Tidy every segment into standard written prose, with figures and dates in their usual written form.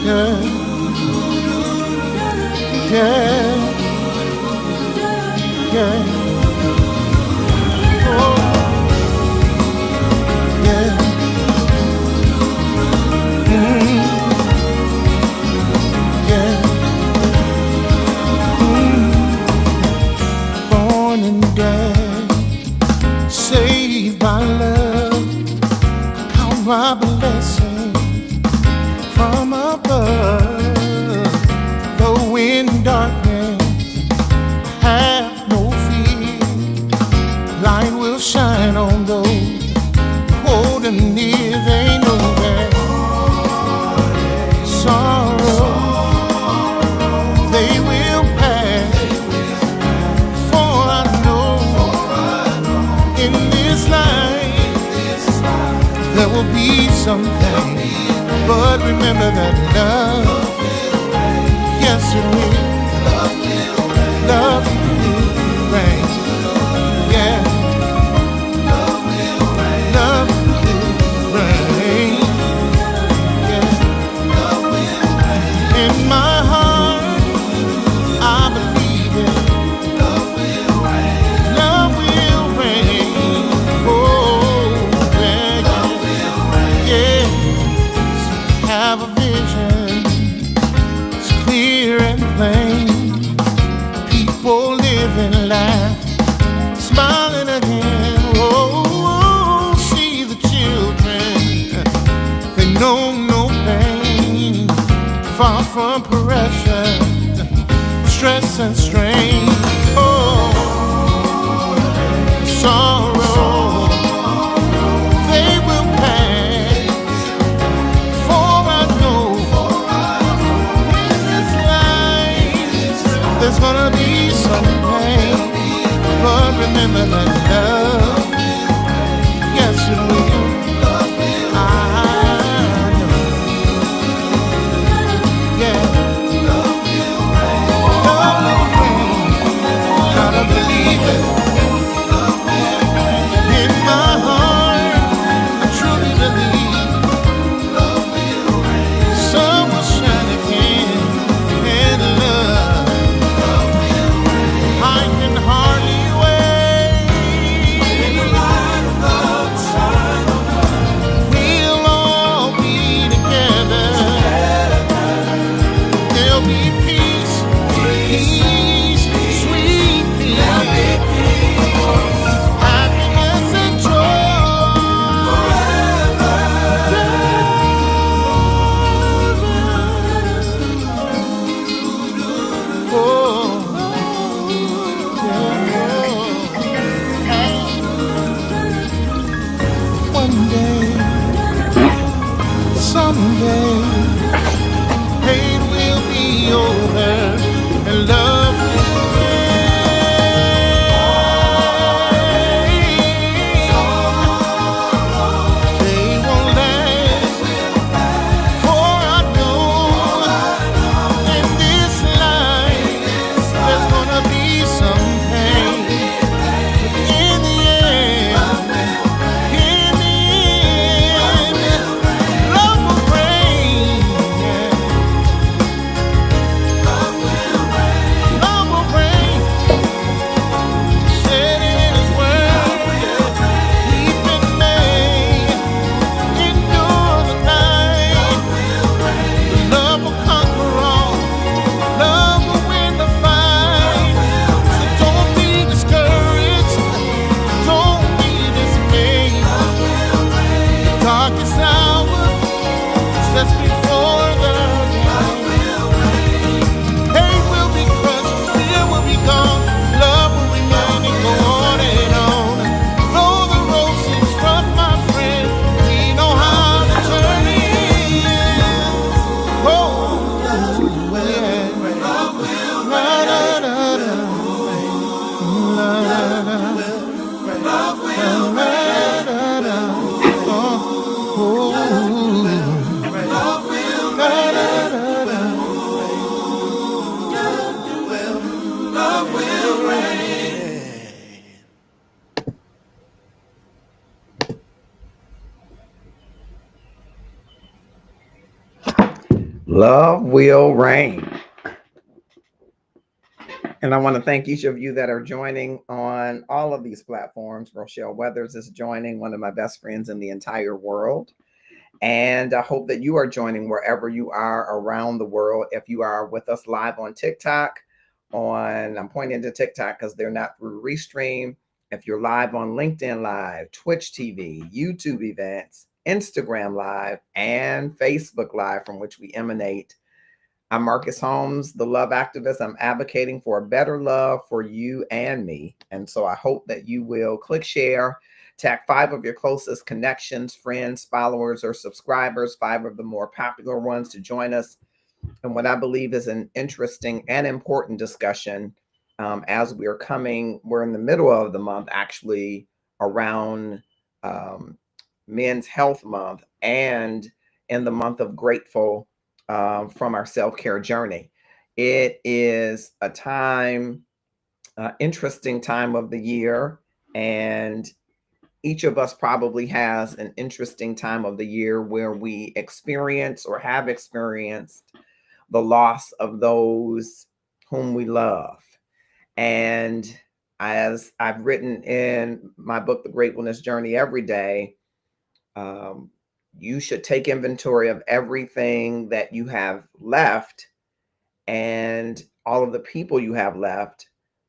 yeah, yeah, yeah, oh, yeah, yeah, born and dead, saved by love, count my blessings from above. Though in darkness, have no fear. Light will shine on those holding near. They know that sorrow they will pass. For I know in this life there will be something. But remember that love, yes it will. Love will reign. Yeah. Love will reign. Yeah. In my heart, I believe it. Love will reign. Oh, yeah. Yeah. Have a vision, it's clear and plain. People live and laugh, smiling again. Oh, see the children, they know no pain. Far from pressure, stress and strain. Oh, sorrow, they will pass. For I know in this life there's gonna be some pain. But remember that love, yes it will. I know, yeah. Love will reign. Gotta believe it. In my heart, I truly believe sun will shine again. And love, I can hardly wait. We'll all be together. There'll be peace, peace, sweet peace, happiness and joy. Oh, yeah. One day, someday, pain will be over and love will reign. They won't last, for I know in this life there's gonna be some pain. In the end, love will reign. Yeah. Love will reign. Said it in His word. Weeping may endure the night. Love will conquer all. Love will win the fight. So don't be discouraged. Don't be dismayed. The darkest hour that's before the light. Hate will be crushed, fear will be gone, love will remain and go on and on. Though the road seems rough, my friend, we know how the journey ends. Oh, love will reign. Love will reign. Love will reign. Oh, love will reign. Love will reign. Love will reign. And I want to thank each of you that are joining on all of these platforms. Rochelle Weathers is joining, one of my best friends in the entire world. And I hope that you are joining wherever you are around the world. If you are with us live on TikTok, I'm pointing to TikTok because they're not through Restream. If you're live on LinkedIn Live, Twitch TV, YouTube events, Instagram Live, and Facebook Live, from which we emanate. I'm Marcus Holmes, the love activist. I'm advocating for a better love for you and me. And so I hope that you will click share, tag 5 of your closest connections, friends, followers, or subscribers, 5 of the more popular ones to join us in what I believe is an interesting and important discussion as we're in the middle of the month, actually, around Men's Health Month and in the month of Grateful from our self-care journey. It is a interesting time of the year, and each of us probably has an interesting time of the year where we experience or have experienced the loss of those whom we love. And as I've written in my book, The Gratefulness Journey, every day, um, you should take inventory of everything that you have left and all of the people you have left.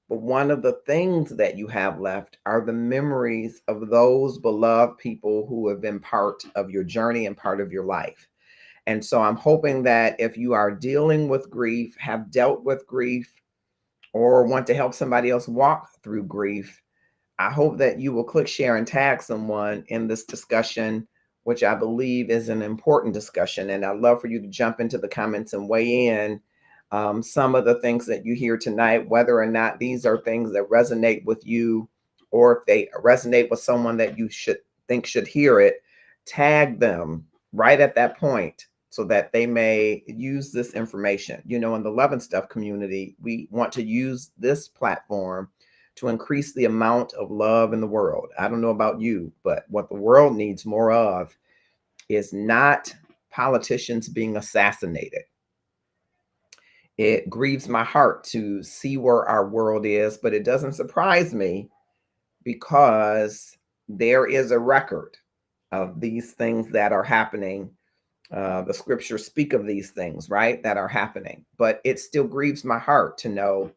But one of the things that you have left are the memories of those beloved people who have been part of your journey and part of your life. And so I'm hoping that if you are dealing with grief, have dealt with grief, or want to help somebody else walk through grief, I hope that you will click share and tag someone in this discussion, which I believe is an important discussion. And I'd love for you to jump into the comments and weigh in some of the things that you hear tonight, whether or not these are things that resonate with you, or if they resonate with someone that you should hear it. Tag them right at that point so that they may use this information. In the Love and Stuff community, we want to use this platform to increase the amount of love in the world. I don't know about you, but what the world needs more of is not politicians being assassinated. It grieves my heart to see where our world is, but it doesn't surprise me because there is a record of these things that are happening. The scriptures speak of these things, right, that are happening. But it still grieves my heart to know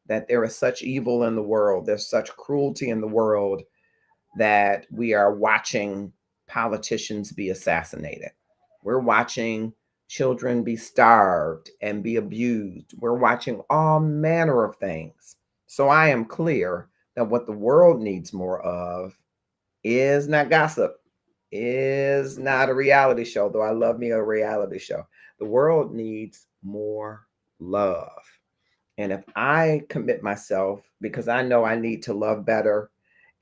that there is such evil in the world. There's such cruelty in the world that we are watching politicians be assassinated. We're watching children be starved and be abused. We're watching all manner of things. So I am clear that what the world needs more of is not gossip, is not a reality show, though I love me a reality show. The world needs more love. And if I commit myself, because I know I need to love better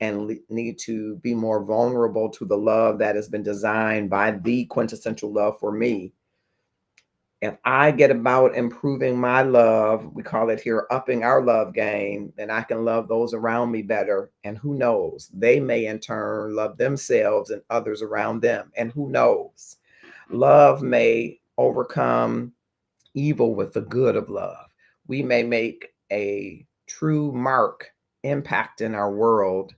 and need to be more vulnerable to the love that has been designed by the quintessential love for me, if I get about improving my love, we call it here upping our love game, then I can love those around me better. And who knows, they may in turn love themselves and others around them. And who knows, love may overcome evil with the good of love. We may make a true impact in our world,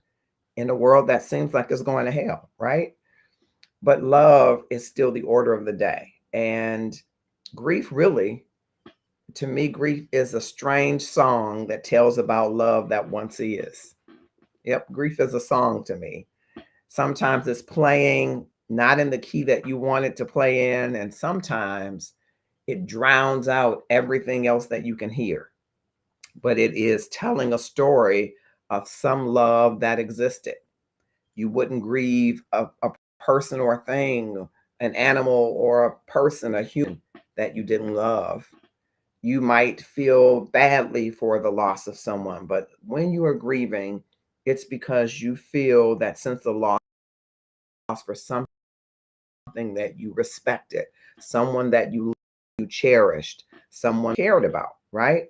in a world that seems like it's going to hell, right? But love is still the order of the day. And grief, really, to me, grief is a strange song that tells about love that once is. Yep, grief is a song to me. Sometimes it's playing not in the key that you want it to play in, and sometimes it drowns out everything else that you can hear. But it is telling a story of some love that existed. You wouldn't grieve a person or a thing, an animal or a person, a human that you didn't love. You might feel badly for the loss of someone, but when you are grieving, it's because you feel that sense of loss for something that you respected, someone that you cherished, someone cared about, right?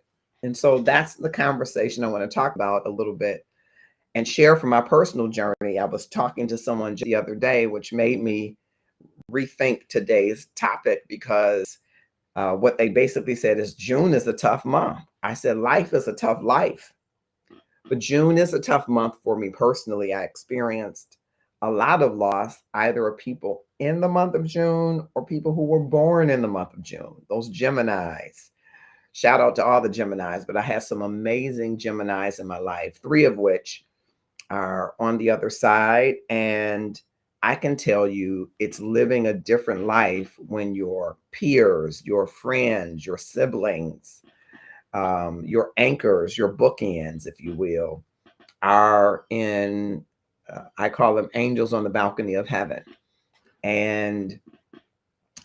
And so that's the conversation I want to talk about a little bit and share from my personal journey. I was talking to someone the other day, which made me rethink today's topic, because What they basically said is June is a tough month. I said, life is a tough life. But June is a tough month for me personally. I experienced a lot of loss, either of people in the month of June or people who were born in the month of June, those Geminis. Shout out to all the Geminis, but I had some amazing Geminis in my life, three of which are on the other side. And I can tell you it's living a different life when your peers, your friends, your siblings, your anchors, your bookends, if you will, are in, I call them angels on the balcony of heaven. And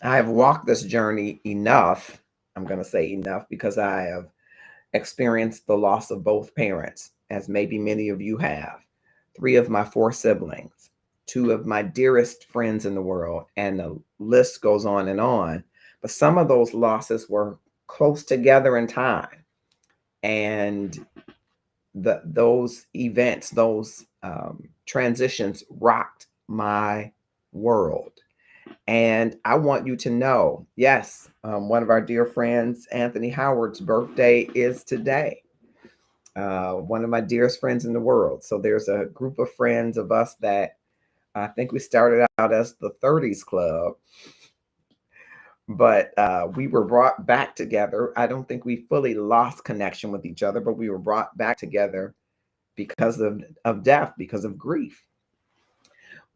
I've walked this journey enough. I'm going to say enough because I have experienced the loss of both parents, as maybe many of you have. Three of my four siblings, two of my dearest friends in the world, and the list goes on and on. But some of those losses were close together in time. And those events, those transitions rocked my world. And I want you to know, yes, one of our dear friends, Anthony Howard's birthday is today. One of my dearest friends in the world. So there's a group of friends of us that I think we started out as the 30s Club, but we were brought back together. I don't think we fully lost connection with each other, but we were brought back together because of death, because of grief.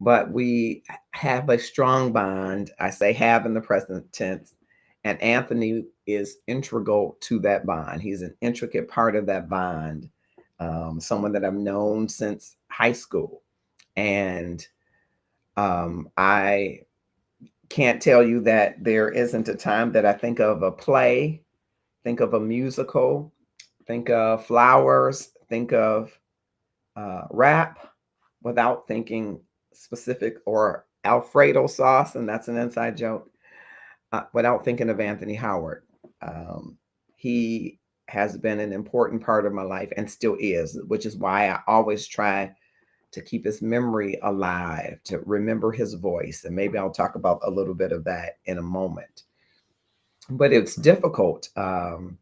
But we have a strong bond. I say have in the present tense. And Anthony is integral to that bond. He's an intricate part of that bond. Someone that I've known since high school. And I can't tell you that there isn't a time that I think of a play, think of a musical, think of flowers, think of rap without thinking specific or Alfredo sauce, and that's an inside joke, without thinking of Anthony Howard. He has been an important part of my life and still is, which is why I always try to keep his memory alive, to remember his voice. And maybe I'll talk about a little bit of that in a moment. But it's difficult to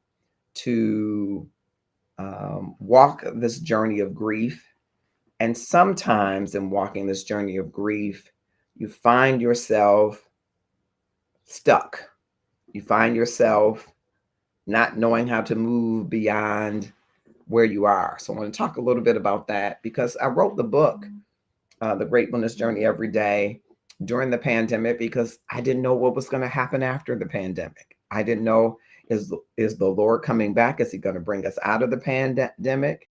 walk this journey of grief. And sometimes in walking this journey of grief, you find yourself stuck. You find yourself not knowing how to move beyond where you are. So I want to talk a little bit about that because I wrote the book, The Gratefulness Journey Every Day, during the pandemic because I didn't know what was going to happen after the pandemic. I didn't know, is the Lord coming back? Is he going to bring us out of the pandemic?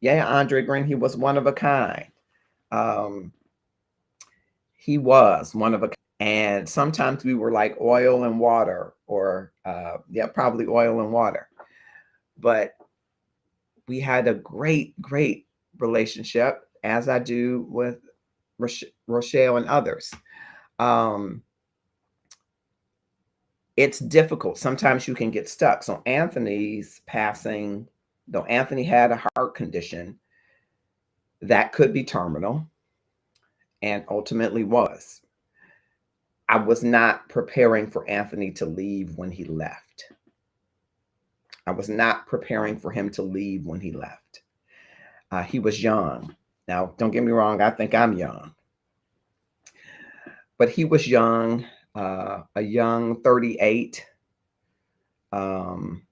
Yeah, Andre Green, he was one of a kind. Um, he was one of a kind. And sometimes we were like oil and water, or probably oil and water. But we had a great, great relationship, as I do with Rochelle and others. It's difficult. Sometimes you can get stuck. So Anthony's passing, though Anthony had a heart condition that could be terminal and ultimately was, I was not preparing for Anthony to leave when he left. I was not preparing for him to leave when he left. He was young. Now, don't get me wrong, I think I'm young. But he was young, a young 38, young,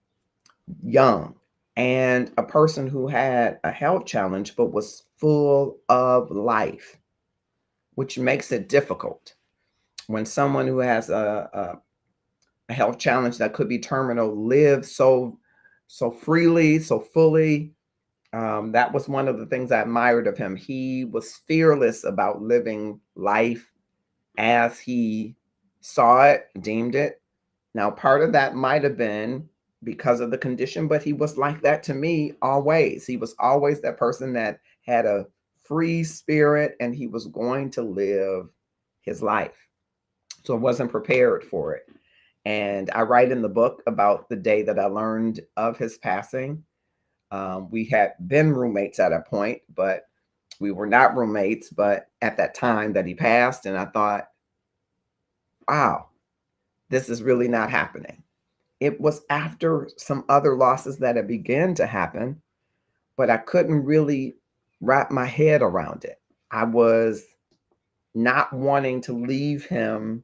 and a person who had a health challenge but was full of life, which makes it difficult. When someone who has a health challenge that could be terminal lives so freely, so fully, that was one of the things I admired of him. He was fearless about living life as he saw it, deemed it. Now, part of that might have been because of the condition, but he was like that to me always. He was always that person that had a free spirit and he was going to live his life. So I wasn't prepared for it. And I write in the book about the day that I learned of his passing. We had been roommates at a point, but we were not roommates. But at that time that he passed, and I thought, wow, this is really not happening. It was after some other losses that had begun to happen, but I couldn't really wrap my head around it. I was not wanting to leave him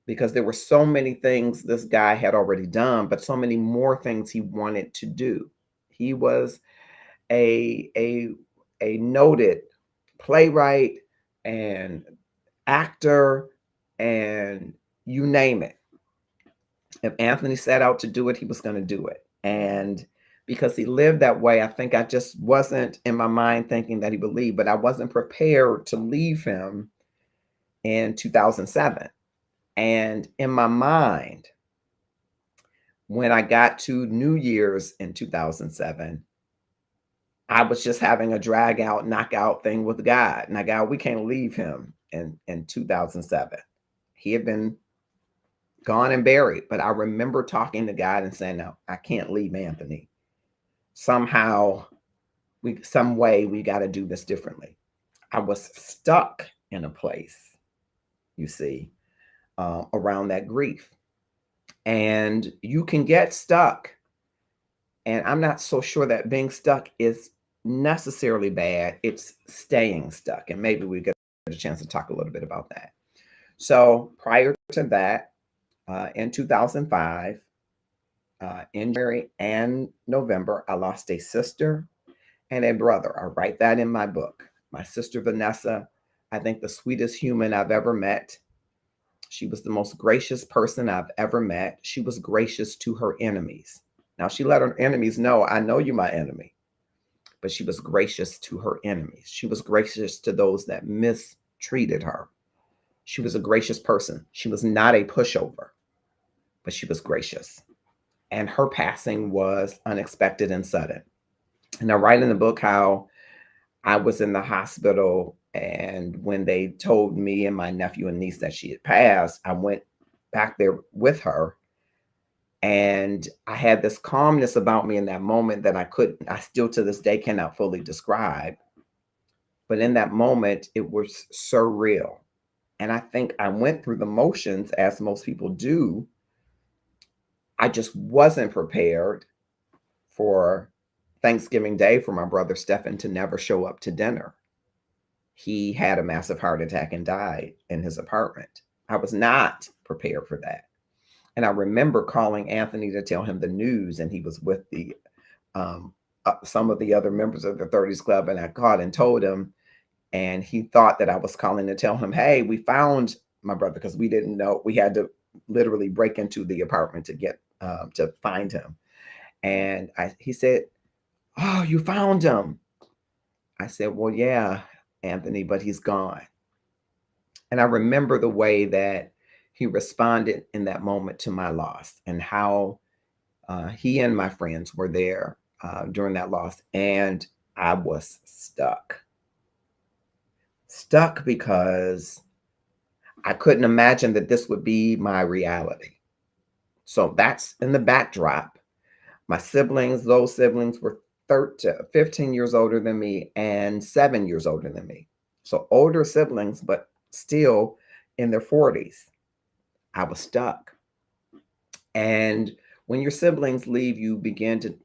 because there were so many things this guy had already done, but so many more things he wanted to do. He was a a a noted playwright and actor and you name it. If Anthony set out to do it, he was going to do it. And because he lived that way, I think I just wasn't in my mind thinking that he would leave, but I wasn't prepared to leave him in 2007. And in my mind, when I got to New Year's in 2007, I was just having a drag out, knockout thing with God. And I got, we can't leave him in 2007. He had been gone and buried. But I remember talking to God and saying, no, I can't leave Anthony. Somehow, some way we got to do this differently. I was stuck in a place, you see, around that grief. And you can get stuck. And I'm not so sure that being stuck is necessarily bad. It's staying stuck. And maybe we get a chance to talk a little bit about that. So prior to that, in 2005, in January and November, I lost a sister and a brother. I write that in my book. My sister Vanessa, I think the sweetest human I've ever met. She was the most gracious person I've ever met. She was gracious to her enemies. Now, she let her enemies know, I know you're my enemy. But she was gracious to her enemies. She was gracious to those that mistreated her. She was a gracious person. She was not a pushover, but she was gracious. And her passing was unexpected and sudden. And I write in the book how I was in the hospital, and when they told me and my nephew and niece that she had passed, I went back there with her. And I had this calmness about me in that moment that I still to this day cannot fully describe. But in that moment, it was surreal. And I think I went through the motions as most people do. I just wasn't prepared for Thanksgiving Day for my brother Stephen to never show up to dinner. He had a massive heart attack and died in his apartment. I was not prepared for that. And I remember calling Anthony to tell him the news, and he was with the some of the other members of the 30s Club, and I called and told him, and he thought that I was calling to tell him, hey, we found my brother, because we didn't know. We had to literally break into the apartment to get to find him. And he said, oh, you found him. I said, well, yeah, Anthony, but he's gone. And I remember the way that he responded in that moment to my loss, and how he and my friends were there during that loss. And I was stuck. Stuck because I couldn't imagine that this would be my reality. So that's in the backdrop. My siblings, those siblings were 15 years older than me and 7 years older than me. So older siblings, but still in their 40s. I was stuck. And when your siblings leave, you begin to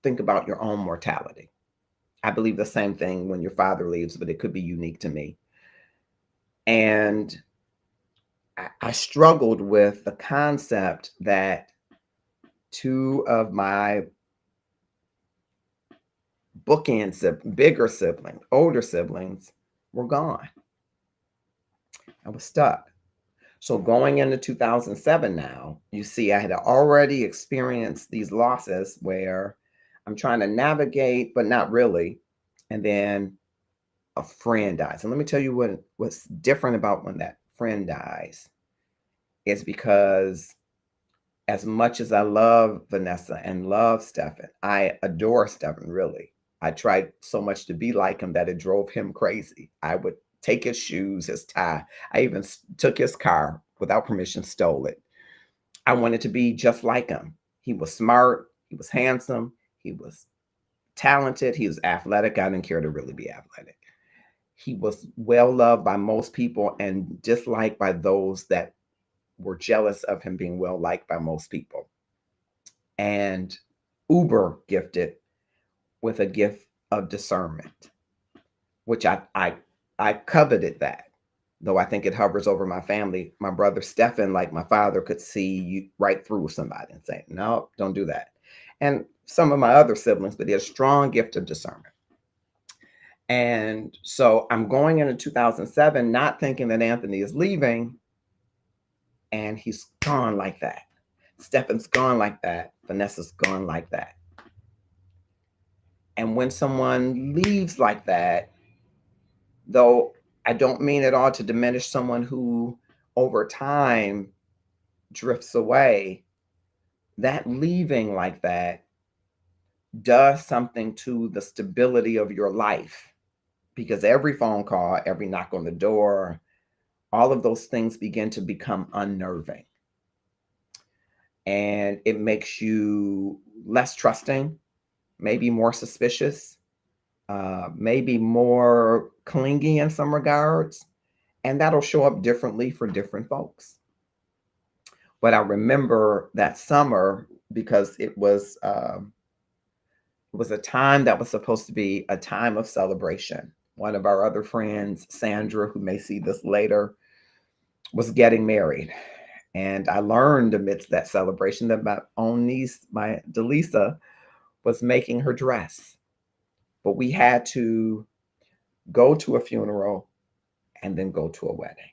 think about your own mortality. I believe the same thing when your father leaves, but it could be unique to me. And I struggled with the concept that two of my bigger siblings, older siblings, were gone. I was stuck. So going into 2007 now, you see, I had already experienced these losses where I'm trying to navigate, but not really. And then a friend dies. And let me tell you what's different about when that friend dies is because as much as I love Vanessa and love Stephen, I adore Stephen, really. I tried so much to be like him that it drove him crazy. I would take his shoes, his tie. I even took his car without permission, stole it. I wanted to be just like him. He was smart. He was handsome. He was talented. He was athletic. I didn't care to really be athletic. He was well loved by most people and disliked by those that were jealous of him being well liked by most people, and uber gifted with a gift of discernment, which I coveted that. Though I think it hovers over my family. My brother Stephen, like my father, could see you right through somebody and say, no, don't do that. And some of my other siblings, but he had a strong gift of discernment. And so I'm going into 2007, not thinking that Anthony is leaving, and he's gone like that. Stephen's gone like that. Vanessa's gone like that. And when someone leaves like that, though I don't mean at all to diminish someone who over time drifts away, that leaving like that does something to the stability of your life, because every phone call, every knock on the door, all of those things begin to become unnerving. And it makes you less trusting, maybe more suspicious, maybe more clingy in some regards. And that'll show up differently for different folks. But I remember that summer because it was a time that was supposed to be a time of celebration. One of our other friends, Sandra, who may see this later, was getting married. And I learned amidst that celebration that my own niece, my Delisa, was making her dress. But we had to go to a funeral and then go to a wedding.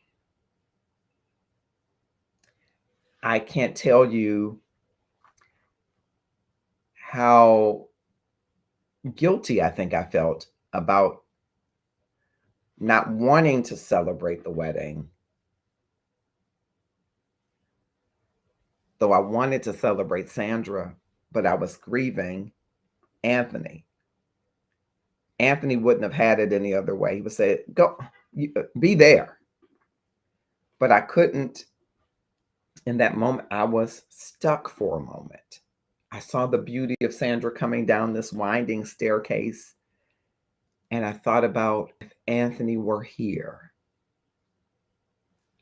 I can't tell you how guilty I think I felt about not wanting to celebrate the wedding, though I wanted to celebrate Sandra, but I was grieving Anthony. Anthony wouldn't have had it any other way. He would say, go, be there. But I couldn't. In that moment, I was stuck for a moment. I saw the beauty of Sandra coming down this winding staircase, and I thought about if Anthony were here.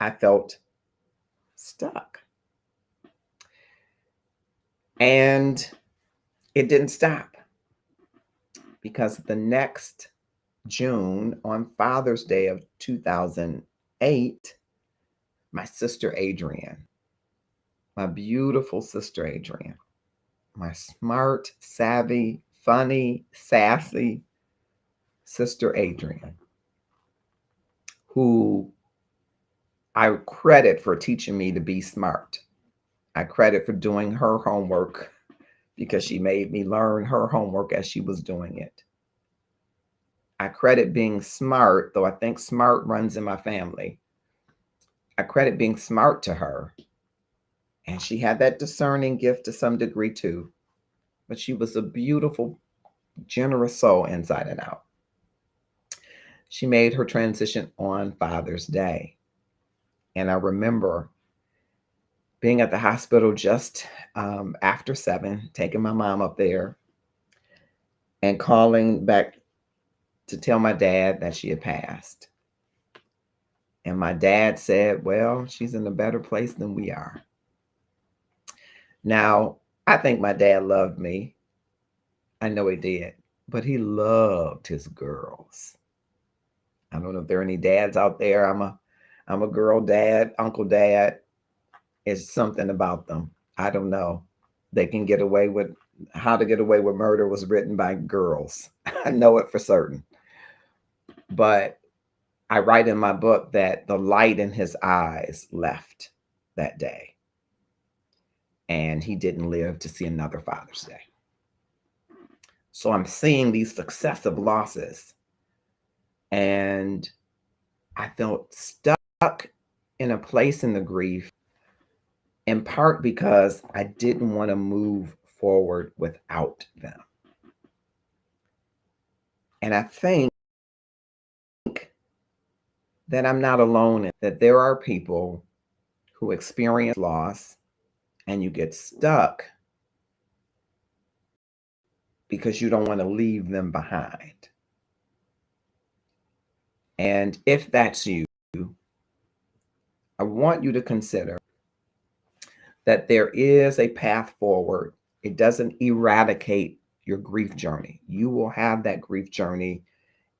I felt stuck. And it didn't stop, because the next June, on Father's Day of 2008, my sister Adrienne, my beautiful sister Adrienne, my smart, savvy, funny, sassy sister Adrienne, who I credit for teaching me to be smart. I credit for doing her homework because she made me learn her homework as she was doing it. I credit being smart, though I think smart runs in my family. I credit being smart to her. And she had that discerning gift to some degree too. But she was a beautiful, generous soul inside and out. She made her transition on Father's Day. And I remember being at the hospital just after 7, taking my mom up there and calling back to tell my dad that she had passed. And my dad said, well, she's in a better place than we are. Now, I think my dad loved me. I know he did, but he loved his girls. I don't know if there are any dads out there. I'm a girl dad, uncle dad. It's something about them. I don't know. They can get away with How to Get Away with Murder was written by girls. I know it for certain. But I write in my book that the light in his eyes left that day. And he didn't live to see another Father's Day. So I'm seeing these successive losses. And I felt stuck in a place in the grief, in part because I didn't want to move forward without them. And I think that I'm not alone in that. There are people who experience loss and you get stuck because you don't want to leave them behind. And if that's you, I want you to consider that there is a path forward. It doesn't eradicate your grief journey. You will have that grief journey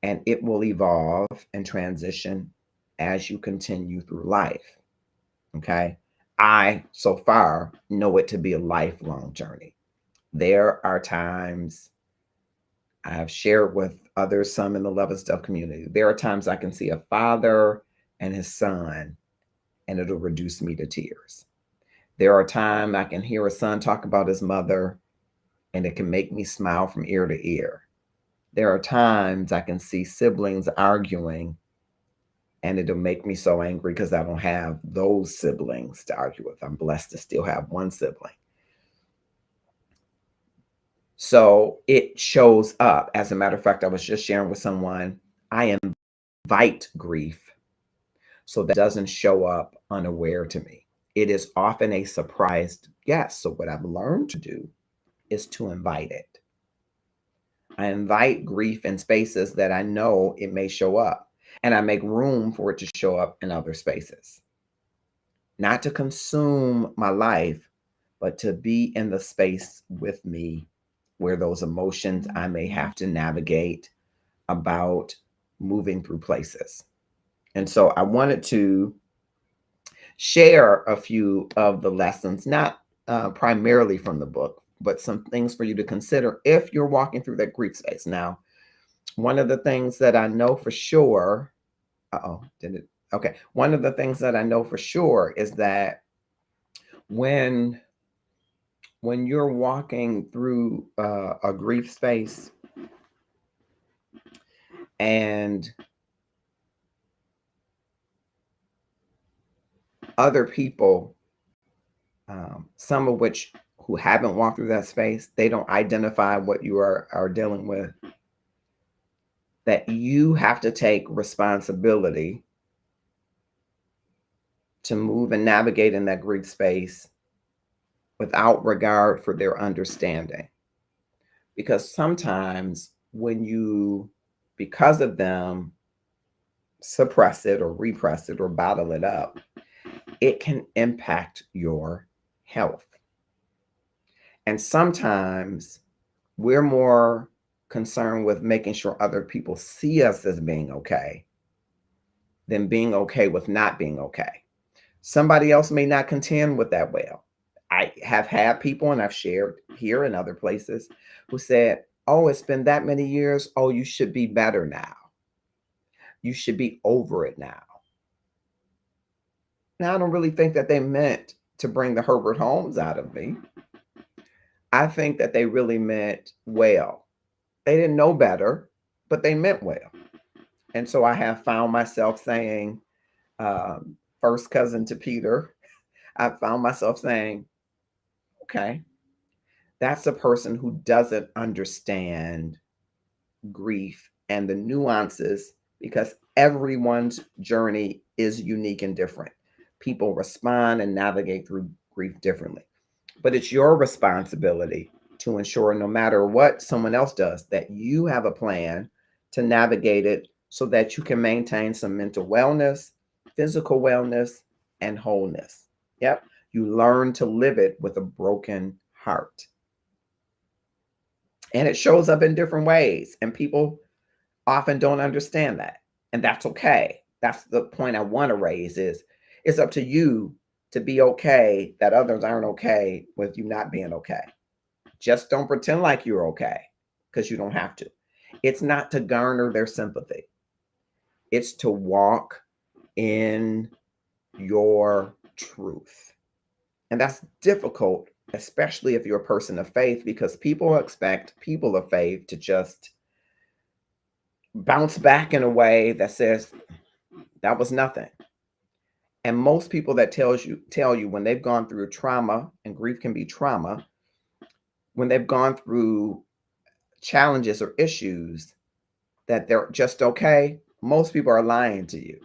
and it will evolve and transition as you continue through life. Okay. I, so far, know it to be a lifelong journey. There are times I have shared with others, some in the Love and Stuff community. There are times I can see a father and his son, and it'll reduce me to tears. There are times I can hear a son talk about his mother, and it can make me smile from ear to ear. There are times I can see siblings arguing, and it'll make me so angry because I don't have those siblings to argue with. I'm blessed to still have one sibling. So it shows up. As a matter of fact, I was just sharing with someone, I invite grief so that it doesn't show up unaware to me. It is often a surprised guest. So what I've learned to do is to invite it. I invite grief in spaces that I know it may show up, and I make room for it to show up in other spaces. Not to consume my life, but to be in the space with me where those emotions I may have to navigate about moving through places. And so I wanted to share a few of the lessons, not primarily from the book, but some things for you to consider if you're walking through that grief space. Now, one of the things that I know for sure, did it? Okay. One of the things that I know for sure is that when you're walking through a grief space and other people, some of which who haven't walked through that space, they don't identify what you are dealing with, that you have to take responsibility to move and navigate in that grief space without regard for their understanding. Because sometimes when you, because of them, suppress it or repress it or bottle it up, it can impact your health. And sometimes we're more concerned with making sure other people see us as being okay than being okay with not being okay. Somebody else may not contend with that well. I have had people, and I've shared here and other places, who said, "Oh, it's been that many years. Oh, you should be better now. You should be over it now." Now, I don't really think that they meant to bring the Herbert Holmes out of me. I think that they really meant well. They didn't know better, but they meant well. And so I have found myself saying, first cousin to Peter, I found myself saying, okay, that's a person who doesn't understand grief and the nuances, because everyone's journey is unique and different. People respond and navigate through grief differently. But it's your responsibility to ensure, no matter what someone else does, that you have a plan to navigate it so that you can maintain some mental wellness, physical wellness, and wholeness. Yep. You learn to live it with a broken heart. And it shows up in different ways. And people often don't understand that. And that's okay. That's the point I want to raise is it's up to you to be okay that others aren't okay with you not being okay. Just don't pretend like you're okay, because you don't have to. It's not to garner their sympathy. It's to walk in your truth. And that's difficult, especially if you're a person of faith, because people expect people of faith to just bounce back in a way that says that was nothing. And most people that tell you when they've gone through trauma, and grief can be trauma, when they've gone through challenges or issues, that they're just okay, most people are lying to you.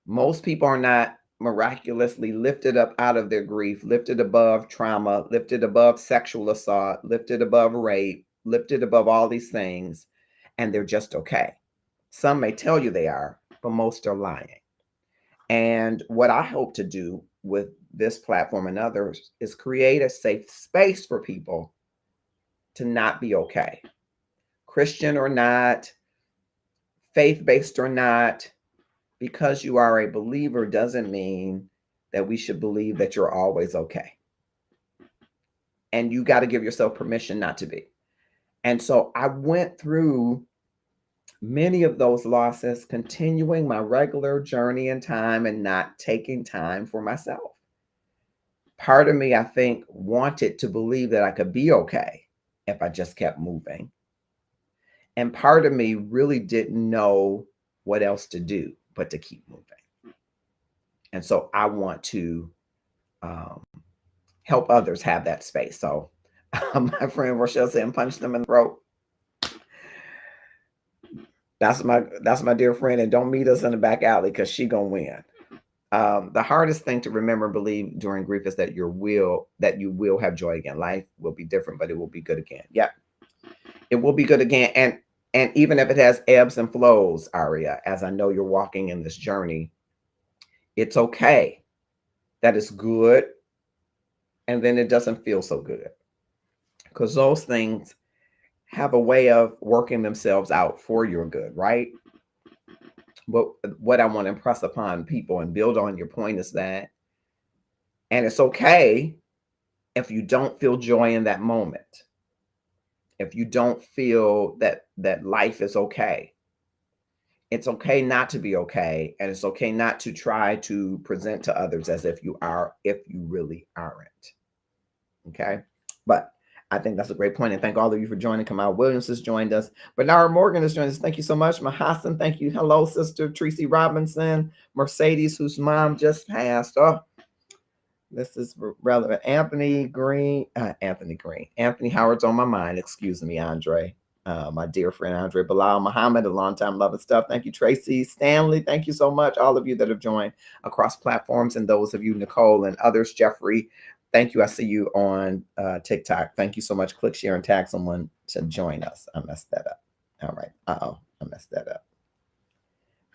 Most people are not miraculously lifted up out of their grief, lifted above trauma, lifted above sexual assault, lifted above rape, lifted above all these things, and they're just okay. Some may tell you they are, but most are lying. And what I hope to do with this platform and others is create a safe space for people to not be okay. Christian or not, faith-based or not, because you are a believer doesn't mean that we should believe that you're always okay. And you got to give yourself permission not to be. And so I went through many of those losses, continuing my regular journey in time and not taking time for myself. Part of me, I think, wanted to believe that I could be okay if I just kept moving. And part of me really didn't know what else to do but to keep moving. And so I want to um, help others have that space. So my friend Rochelle said, punch them in the throat. That's my dear friend, and don't meet us in the back alley because she gonna win. The hardest thing to remember and believe during grief is that you will have joy again. Life will be different, but it will be good again. Yeah, it will be good again. And even if it has ebbs and flows, Aria, as I know you're walking in this journey, it's okay that it's good, and then it doesn't feel so good, because those things have a way of working themselves out for your good, right? But what I want to impress upon people and build on your point is that, and it's okay if you don't feel joy in that moment, if you don't feel that life is okay. It's okay not to be okay, and it's okay not to try to present to others as if you are, if you really aren't. Okay, but I think that's a great point, and thank all of you for joining. Kamal Williams has joined us. Bernard Morgan has joined us. Thank you so much. Mahassan, thank you. Hello, sister Tracy Robinson. Mercedes, whose mom just passed. Oh, this is relevant. Anthony Howard's on my mind. Excuse me, Andre. My dear friend Andre Bilal Muhammad, a longtime love and stuff. Thank you, Tracy Stanley. Thank you so much, all of you that have joined across platforms, and those of you, Nicole and others, Jeffrey. Thank you. I see you on TikTok. Thank you so much. Click, share, and tag someone to join us. I messed that up. All right. I messed that up.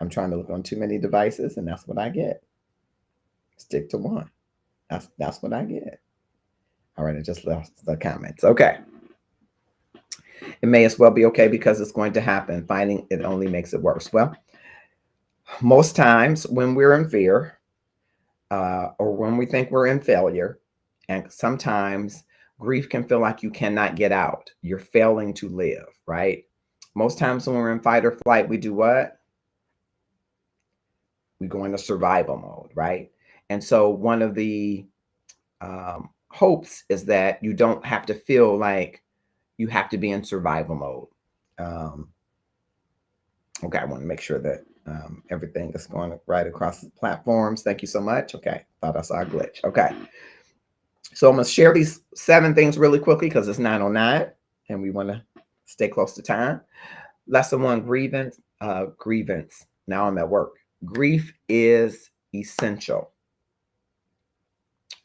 I'm trying to look on too many devices, and that's what I get. Stick to one. That's what I get. All right. I just lost the comments. Okay. It may as well be okay because it's going to happen. Finding it only makes it worse. Well, most times when we're in fear or when we think we're in failure, and sometimes grief can feel like you cannot get out. You're failing to live, right? Most times when we're in fight or flight, we do what? We go into survival mode, right? And so one of the hopes is that you don't have to feel like you have to be in survival mode. Okay, I want to make sure that everything is going right across the platforms. Thank you so much. Okay, thought I saw a glitch. Okay. So I'm going to share these 7 things really quickly because it's 9:09 and we want to stay close to time. Lesson 1, grievance. Now I'm at work. Grief is essential.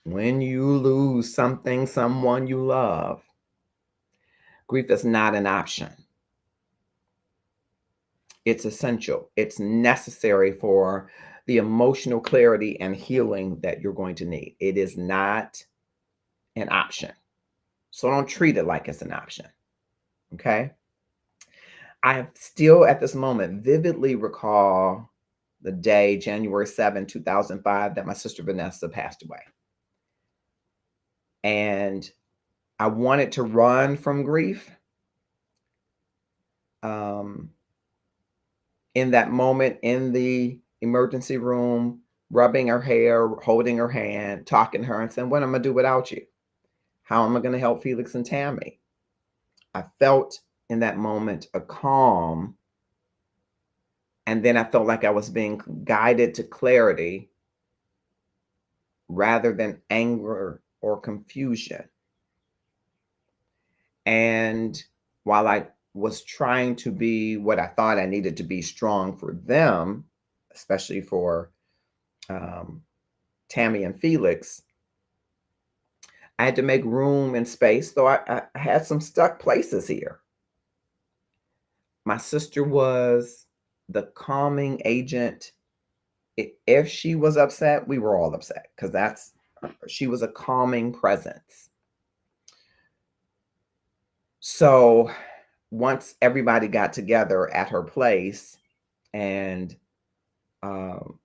When you lose something, someone you love, grief is not an option. It's essential. It's necessary for the emotional clarity and healing that you're going to need. It is not an option. So don't treat it like it's an option. Okay. I still at this moment vividly recall the day, January 7, 2005, that my sister Vanessa passed away. And I wanted to run from grief. In that moment in the emergency room, rubbing her hair, holding her hand, talking to her and saying, what am I going to do without you? How am I going to help Felix and Tammy? I felt in that moment a calm. And then I felt like I was being guided to clarity rather than anger or confusion. And while I was trying to be what I thought I needed to be strong for them, especially for Tammy and Felix, I had to make room and space, though I had some stuck places here. My sister was the calming agent If she was upset, we were all upset because she was a calming presence. So once everybody got together at her place, and um,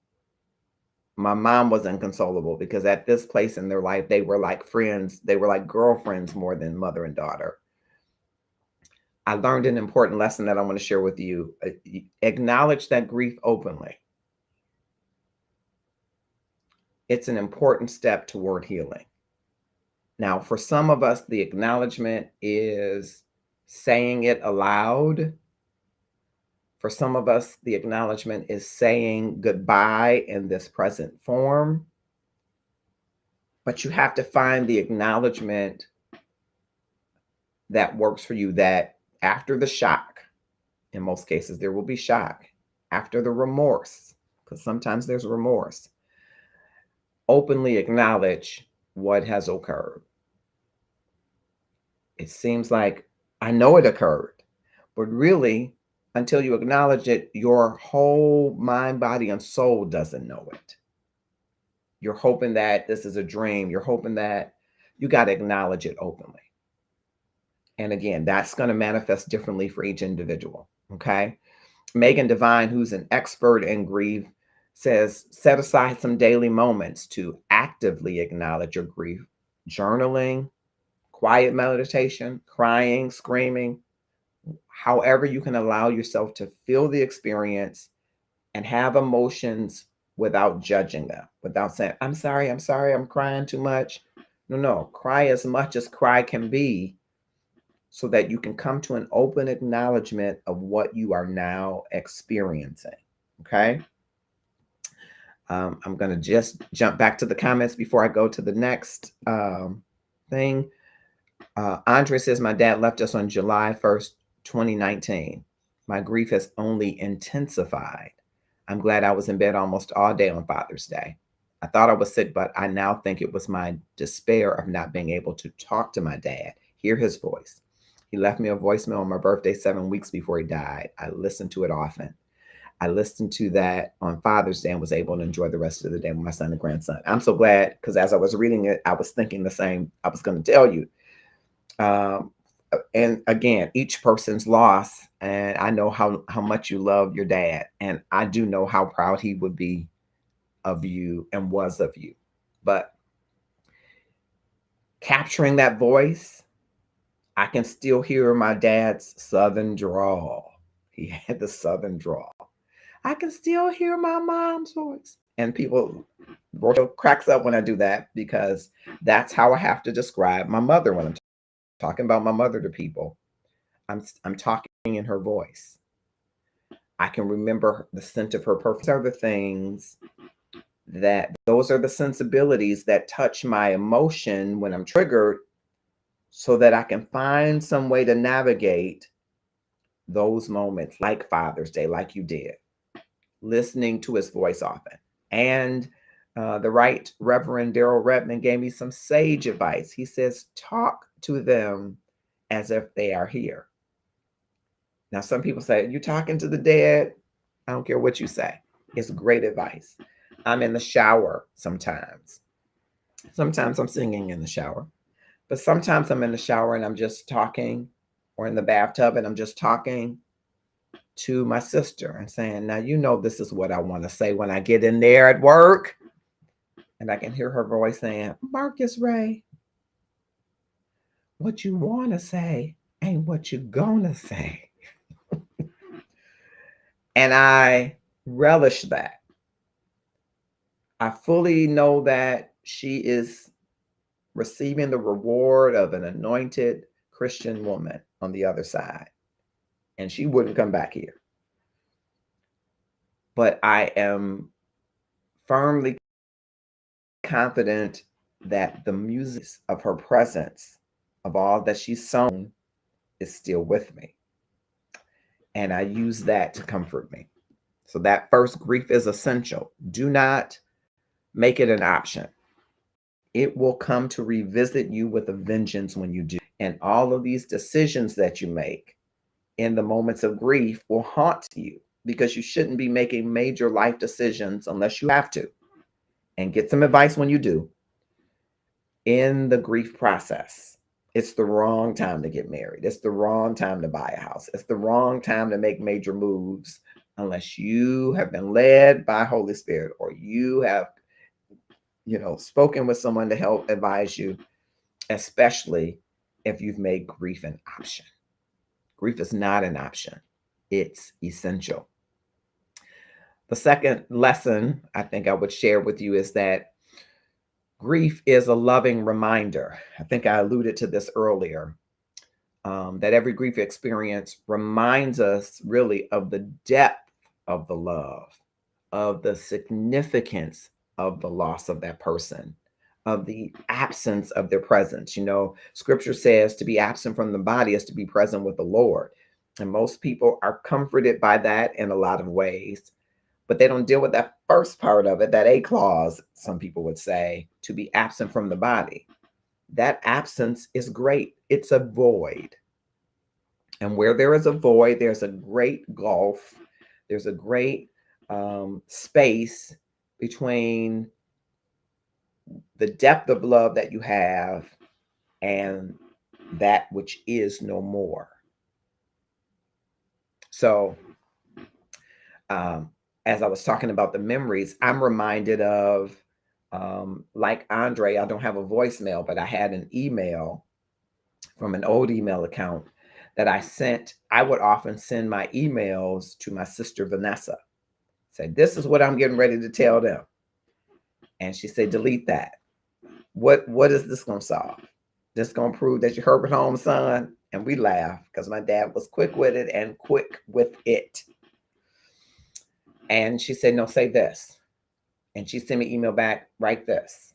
my mom was inconsolable because at this place in their life, they were like friends. They were like girlfriends more than mother and daughter. I learned an important lesson that I want to share with you. Acknowledge that grief openly. It's an important step toward healing. Now, for some of us, the acknowledgement is saying it aloud. For some of us, the acknowledgement is saying goodbye in this present form. But you have to find the acknowledgement that works for you, that after the shock, in most cases, there will be shock, after the remorse, because sometimes there's remorse, openly acknowledge what has occurred. It seems like I know it occurred, but really, until you acknowledge it, your whole mind, body, and soul doesn't know it. You're hoping that this is a dream. You're hoping that you got to acknowledge it openly. And again, that's going to manifest differently for each individual. Okay. Megan Devine, who's an expert in grief, says set aside some daily moments to actively acknowledge your grief. Journaling, quiet meditation, crying, screaming, however you can allow yourself to feel the experience and have emotions without judging them, without saying, I'm sorry, I'm crying too much. No, cry as much as cry can be so that you can come to an open acknowledgement of what you are now experiencing. Okay. I'm going to just jump back to the comments before I go to the next thing. Andre says, my dad left us on July 1st, 2019. My grief has only intensified. I'm glad I was in bed almost all day on Father's Day. I thought I was sick, but I now think it was my despair of not being able to talk to my dad, hear his voice. He left me a voicemail on my birthday 7 weeks before he died. I listened to it often. I listened to that on Father's Day and was able to enjoy the rest of the day with my son and grandson. I'm so glad, because as I was reading it, I was thinking the same. I was going to tell you. And again, each person's loss, and I know how much you love your dad, and I do know how proud he would be of you and was of you. But capturing that voice, I can still hear my dad's southern drawl. He had the southern drawl. I can still hear my mom's voice. And people cracks up when I do that, because that's how I have to describe my mother when I'm talking about my mother to people. I'm talking in her voice. I can remember the scent of her perfume. Those are the things those are the sensibilities that touch my emotion when I'm triggered, so that I can find some way to navigate those moments, like Father's Day, like you did, listening to his voice often. And the Right Reverend Daryl Redman gave me some sage advice. He says, talk to them as if they are here. Now, some people say, you talking to the dead? I don't care what you say. It's great advice. I'm in the shower sometimes. Sometimes I'm singing in the shower. But sometimes I'm in the shower and I'm just talking, or in the bathtub and I'm just talking to my sister and saying, now, you know, this is what I want to say when I get in there at work. And I can hear her voice saying, Marcus Ray, what you want to say ain't what you gonna say. And I relish that. I fully know that she is receiving the reward of an anointed Christian woman on the other side. And she wouldn't come back here. But I am firmly confident that the music of her presence, of all that she's sown, is still with me. And I use that to comfort me. So that first, grief is essential. Do not make it an option. It will come to revisit you with a vengeance when you do. And all of these decisions that you make in the moments of grief will haunt you. because you shouldn't be making major life decisions unless you have to. And get some advice when you do in the grief process. It's the wrong time to get married. It's the wrong time to buy a house. It's the wrong time to make major moves unless you have been led by Holy Spirit or you have, spoken with someone to help advise you, especially if you've made grief an option. Grief is not an option. It's essential. The second lesson I think I would share with you is that grief is a loving reminder. I think I alluded to this earlier. That every grief experience reminds us really of the depth of the love, of the significance of the loss of that person, of the absence of their presence. Scripture says to be absent from the body is to be present with the Lord. And most people are comforted by that in a lot of ways, but they don't deal with that first part of it, that A clause, some people would say, to be absent from the body. That absence is great. It's a void. And where there is a void, there's a great gulf. There's a great space between the depth of love that you have and that which is no more. So, as I was talking about the memories, I'm reminded of, like Andre, I don't have a voicemail, but I had an email from an old email account that I sent. I would often send my emails to my sister Vanessa. Say, this is what I'm getting ready to tell them. And she said, delete that. What is this gonna solve? This gonna prove that you're Herbert Holmes' son? And we laughed because my dad was quick with it and quick with it. And she said, no, say this. And she sent me an email back, write this.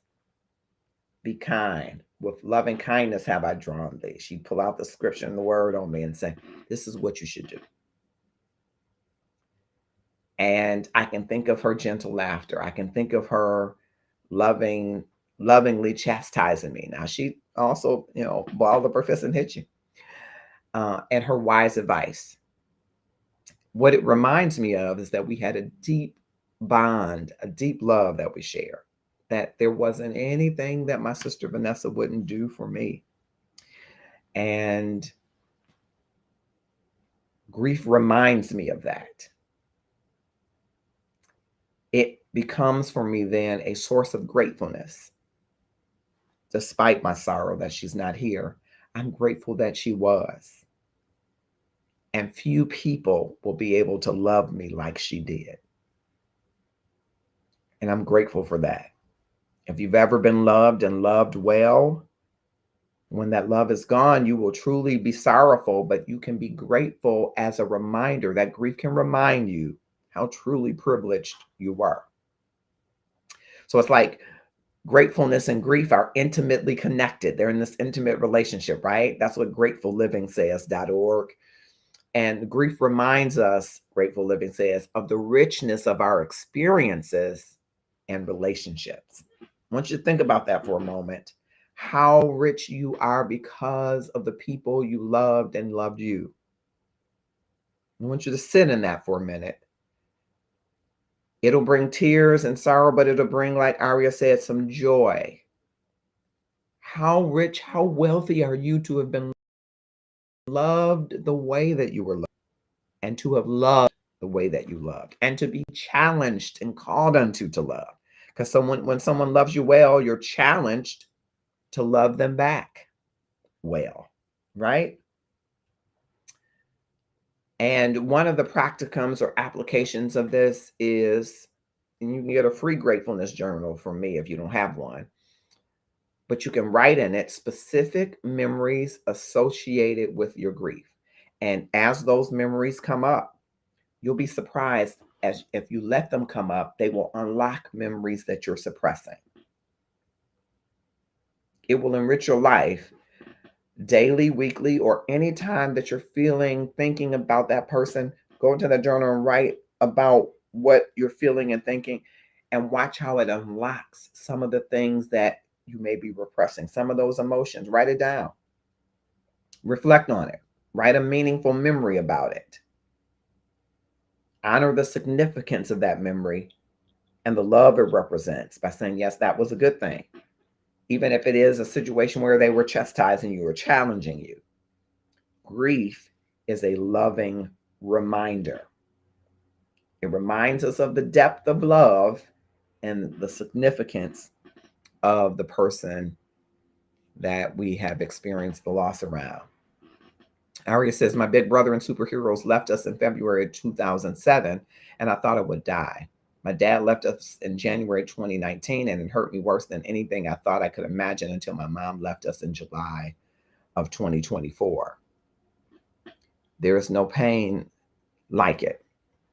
Be kind. With loving kindness have I drawn thee. She pulled out the scripture and the word on me and said, this is what you should do. And I can think of her gentle laughter. I can think of her lovingly chastising me. Now, she also, balled up her fist and hit you. And her wise advice. What it reminds me of is that we had a deep bond, a deep love that we share, that there wasn't anything that my sister Vanessa wouldn't do for me. And grief reminds me of that. It becomes for me then a source of gratefulness. Despite my sorrow that she's not here, I'm grateful that she was. And few people will be able to love me like she did. And I'm grateful for that. If you've ever been loved and loved well, when that love is gone, you will truly be sorrowful, but you can be grateful as a reminder. That grief can remind you how truly privileged you were. So it's like gratefulness and grief are intimately connected. They're in this intimate relationship, right? That's what Grateful Living says.org. And grief reminds us, Grateful Living says, of the richness of our experiences and relationships. I want you to think about that for a moment. How rich you are because of the people you loved and loved you. I want you to sit in that for a minute. It'll bring tears and sorrow, but it'll bring, like Aria said, some joy. How rich, how wealthy are you to have been loved the way that you were loved, and to have loved the way that you loved, and to be challenged and called unto to love. Because when someone loves you well, you're challenged to love them back well, right? And one of the practicums or applications of this is, and you can get a free gratefulness journal from me if you don't have one, but you can write in it specific memories associated with your grief. And as those memories come up, you'll be surprised, as if you let them come up, they will unlock memories that you're suppressing. It will enrich your life daily, weekly, or any time that you're thinking about that person. Go into the journal and write about what you're feeling and thinking, and watch how it unlocks some of the things that you may be repressing, some of those emotions. Write it down. Reflect on it. Write a meaningful memory about it. Honor the significance of that memory and the love it represents by saying, yes, that was a good thing. Even if it is a situation where they were chastising you or challenging you, grief is a loving reminder. It reminds us of the depth of love and the significance of the person that we have experienced the loss around. Aria says, my big brother and superheroes left us in February 2007, and I thought I would die. My dad left us in January 2019, and it hurt me worse than anything I thought I could imagine until my mom left us in July of 2024. There is no pain like it.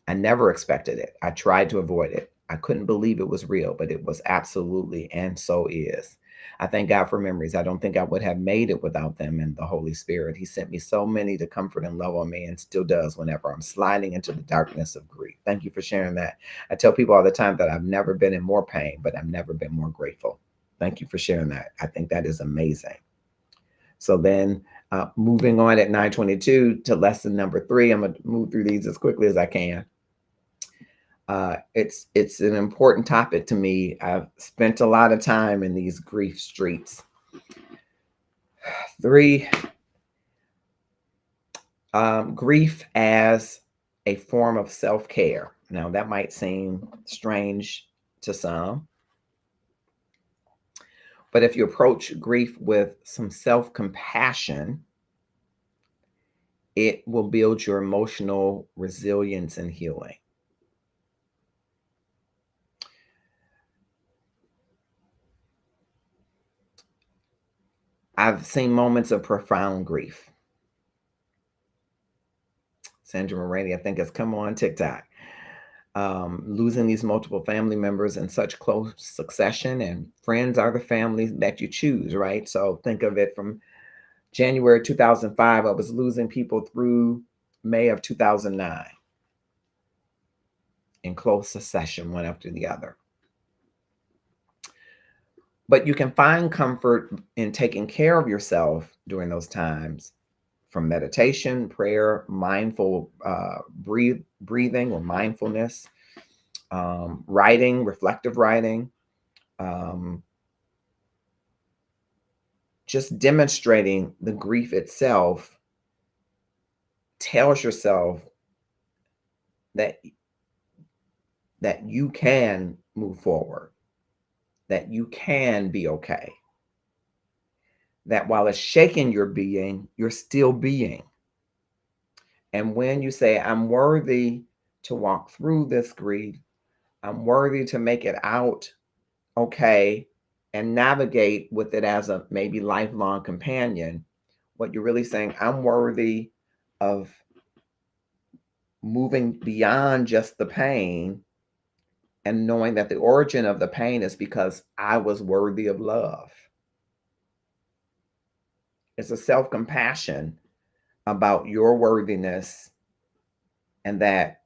I never expected it. I tried to avoid it. I couldn't believe it was real, but it was absolutely, and so is. I thank God for memories. I don't think I would have made it without them and the Holy Spirit. He sent me so many to comfort and love on me, and still does whenever I'm sliding into the darkness of grief. Thank you for sharing that. I tell people all the time that I've never been in more pain, but I've never been more grateful. Thank you for sharing that. I think that is amazing. So then moving on at 9:22 to lesson number 3, I'm going to move through these as quickly as I can. It's an important topic to me. I've spent a lot of time in these grief streets. 3, grief as a form of self-care. Now that might seem strange to some, but if you approach grief with some self-compassion, it will build your emotional resilience and healing. I've seen moments of profound grief. Sandra Moraney, I think, has come on TikTok. Losing these multiple family members in such close succession, and friends are the families that you choose, right? So think of it from January 2005, I was losing people through May of 2009 in close succession, one after the other. But you can find comfort in taking care of yourself during those times from meditation, prayer, mindful breathing or mindfulness, writing, reflective writing, just demonstrating the grief itself tells yourself that you can move forward, that you can be okay, that while it's shaking your being, you're still being. And when you say, I'm worthy to walk through this grief, I'm worthy to make it out okay and navigate with it as a maybe lifelong companion, what you're really saying, I'm worthy of moving beyond just the pain and knowing that the origin of the pain is because I was worthy of love. It's a self-compassion about your worthiness, and that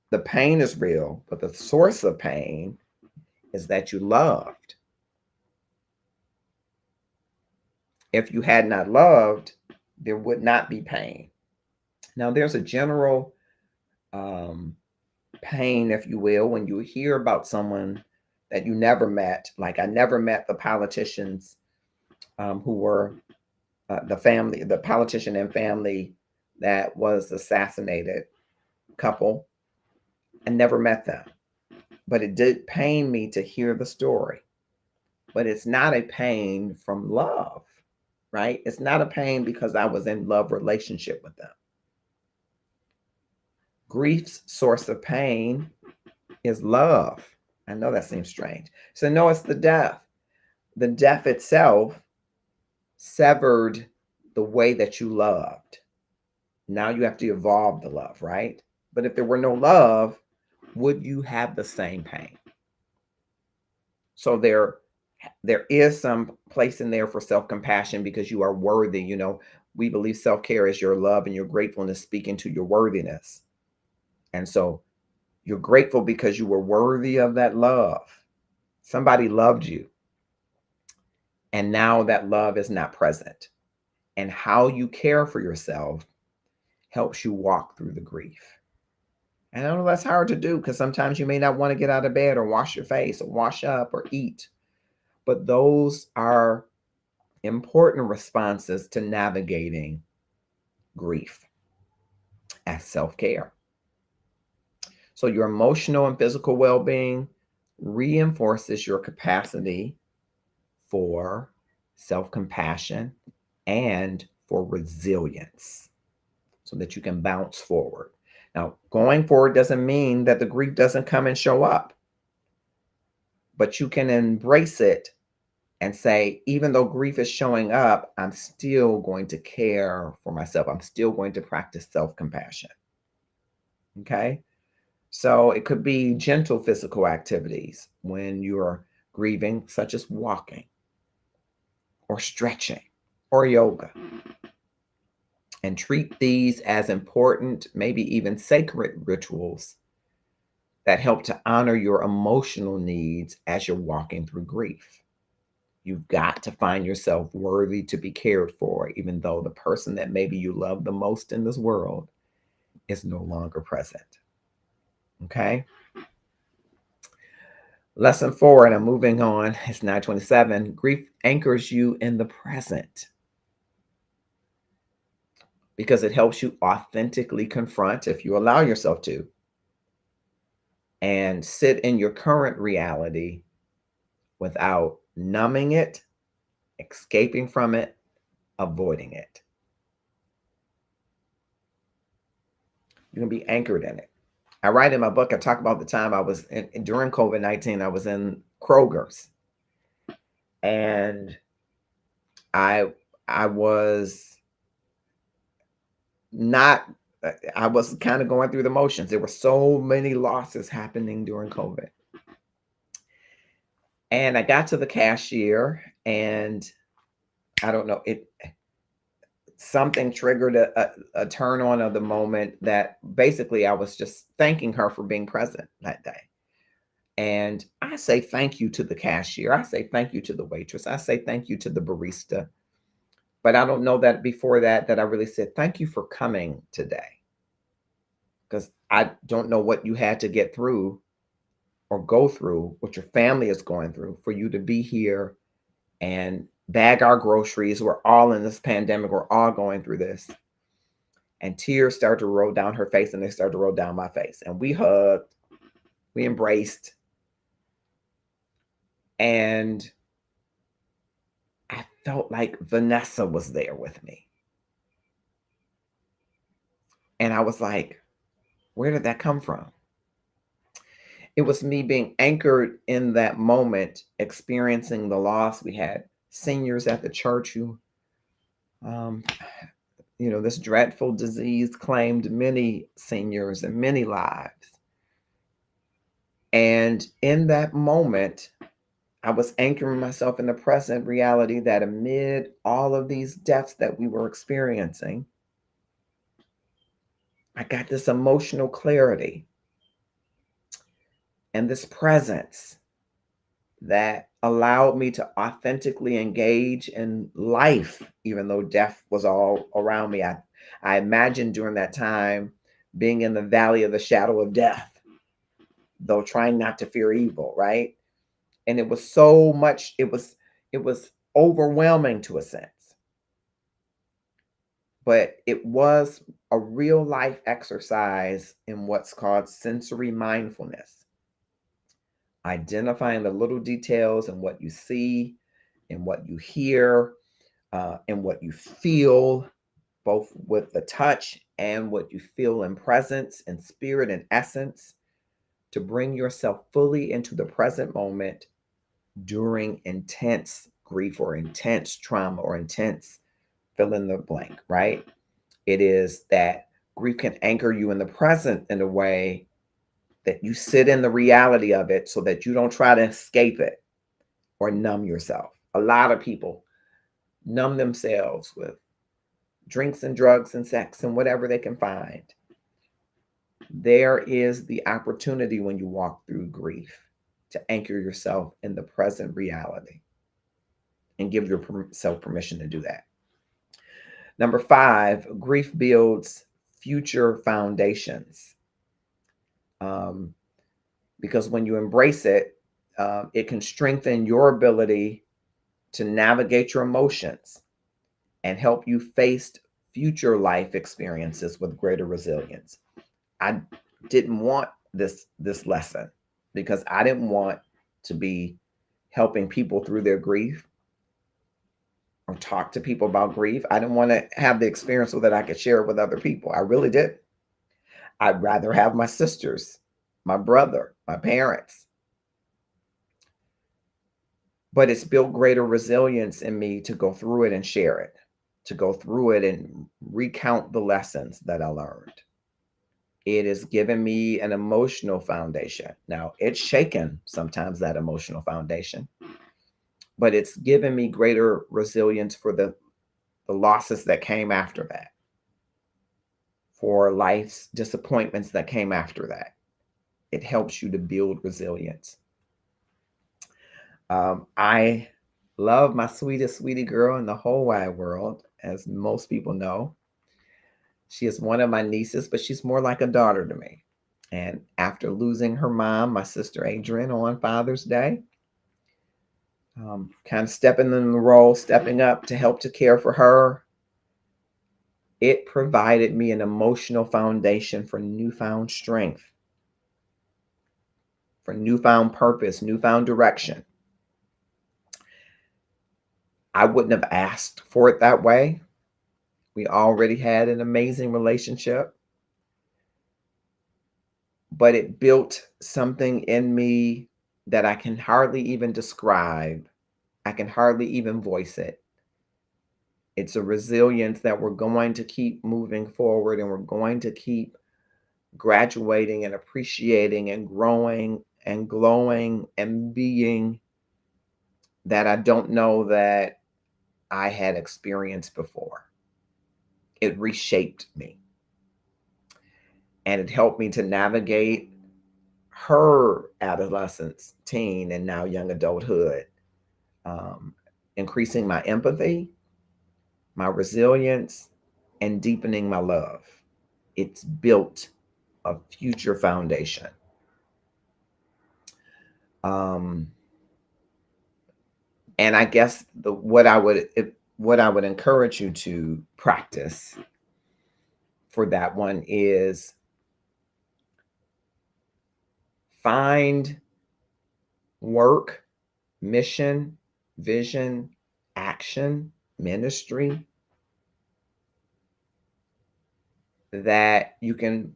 the pain is real, but the source of pain is that you loved. If you had not loved, there would not be pain. Now, there's a general pain, if you will, when you hear about someone that you never met. Like I never met the politicians who were the politician and family that was assassinated couple. I never met them, but it did pain me to hear the story. But it's not a pain from love, right? It's not a pain because I was in love relationship with them. Grief's source of pain is love. I know that seems strange. So no, it's the death. The death itself severed the way that you loved. Now you have to evolve the love, right? But if there were no love, would you have the same pain? So there is some place in there for self-compassion because you are worthy. You know, we believe self-care is your love and your gratefulness speaking to your worthiness. And so you're grateful because you were worthy of that love. Somebody loved you. And now that love is not present. And how you care for yourself helps you walk through the grief. And I know that's hard to do because sometimes you may not want to get out of bed or wash your face or wash up or eat. But those are important responses to navigating grief as self care. So, your emotional and physical well being reinforces your capacity for self compassion and for resilience so that you can bounce forward. Now, going forward doesn't mean that the grief doesn't come and show up, but you can embrace it and say, even though grief is showing up, I'm still going to care for myself. I'm still going to practice self compassion. Okay. So it could be gentle physical activities when you're grieving, such as walking or stretching or yoga. And treat these as important, maybe even sacred rituals that help to honor your emotional needs as you're walking through grief. You've got to find yourself worthy to be cared for, even though the person that maybe you love the most in this world is no longer present. Okay. Lesson 4, and I'm moving on. It's 9:27. Grief anchors you in the present because it helps you authentically confront, if you allow yourself to, and sit in your current reality without numbing it, escaping from it, avoiding it. You can be anchored in it. I write in my book, I talk about the time I was during COVID-19, I was in Kroger's, and I I was not I was kind of going through the motions. There were so many losses happening during COVID. And I got to the cashier, and I don't know, it something triggered a turn on of the moment that basically I was just thanking her for being present that day. And I say thank you to the cashier. I say thank you to the waitress. I say thank you to the barista. But I don't know that before that I really said thank you for coming today. Because I don't know what you had to get through or go through, what your family is going through for you to be here and bag our groceries. We're all in this pandemic. We're all going through this. And tears started to roll down her face, and they started to roll down my face. And we hugged, we embraced. And I felt like Vanessa was there with me. And I was like, where did that come from? It was me being anchored in that moment, experiencing the loss. We had seniors at the church who, um, this dreadful disease claimed many seniors and many lives. And in that moment, I was anchoring myself in the present reality that amid all of these deaths that we were experiencing, I got this emotional clarity and this presence that allowed me to authentically engage in life, even though death was all around me. I imagined during that time being in the valley of the shadow of death, though trying not to fear evil, right? And it was so much, it was overwhelming to a sense. But it was a real life exercise in what's called sensory mindfulness, identifying the little details and what you see and what you hear and what you feel, both with the touch and what you feel in presence and spirit and essence, to bring yourself fully into the present moment during intense grief or intense trauma or intense fill in the blank, right? It is that grief can anchor you in the present in a way that you sit in the reality of it so that you don't try to escape it or numb yourself. A lot of people numb themselves with drinks and drugs and sex and whatever they can find. There is the opportunity when you walk through grief to anchor yourself in the present reality and give yourself permission to do that. Number 5, grief builds future foundations. um, because when you embrace it, it can strengthen your ability to navigate your emotions and help you face future life experiences with greater resilience. I didn't want this lesson because I didn't want to be helping people through their grief or talk to people about grief. I didn't want to have the experience so that I could share it with other people. I really did. I'd rather have my sisters, my brother, my parents. But it's built greater resilience in me to go through it and share it, to go through it and recount the lessons that I learned. It has given me an emotional foundation. Now, it's shaken sometimes, that emotional foundation, but it's given me greater resilience for the losses that came after that, for life's disappointments that came after that. It helps you to build resilience. I love my sweetest sweetie girl in the whole wide world, as most people know. She is one of my nieces, but she's more like a daughter to me. And after losing her mom, my sister Adrian, on Father's Day, kind of stepping in the role, stepping up to help to care for her, it provided me an emotional foundation for newfound strength, for newfound purpose, newfound direction. I wouldn't have asked for it that way. We already had an amazing relationship, but it built something in me that I can hardly even describe. I can hardly even voice it. It's a resilience that we're going to keep moving forward, and we're going to keep graduating and appreciating and growing and glowing and being, that I don't know that I had experienced before. It reshaped me, and it helped me to navigate her adolescence, teen, and now young adulthood, um, increasing my empathy, my resilience, and deepening my love. It's built a future foundation. Um, and I guess what I would encourage you to practice for that one is find work, mission, vision, action, ministry that you can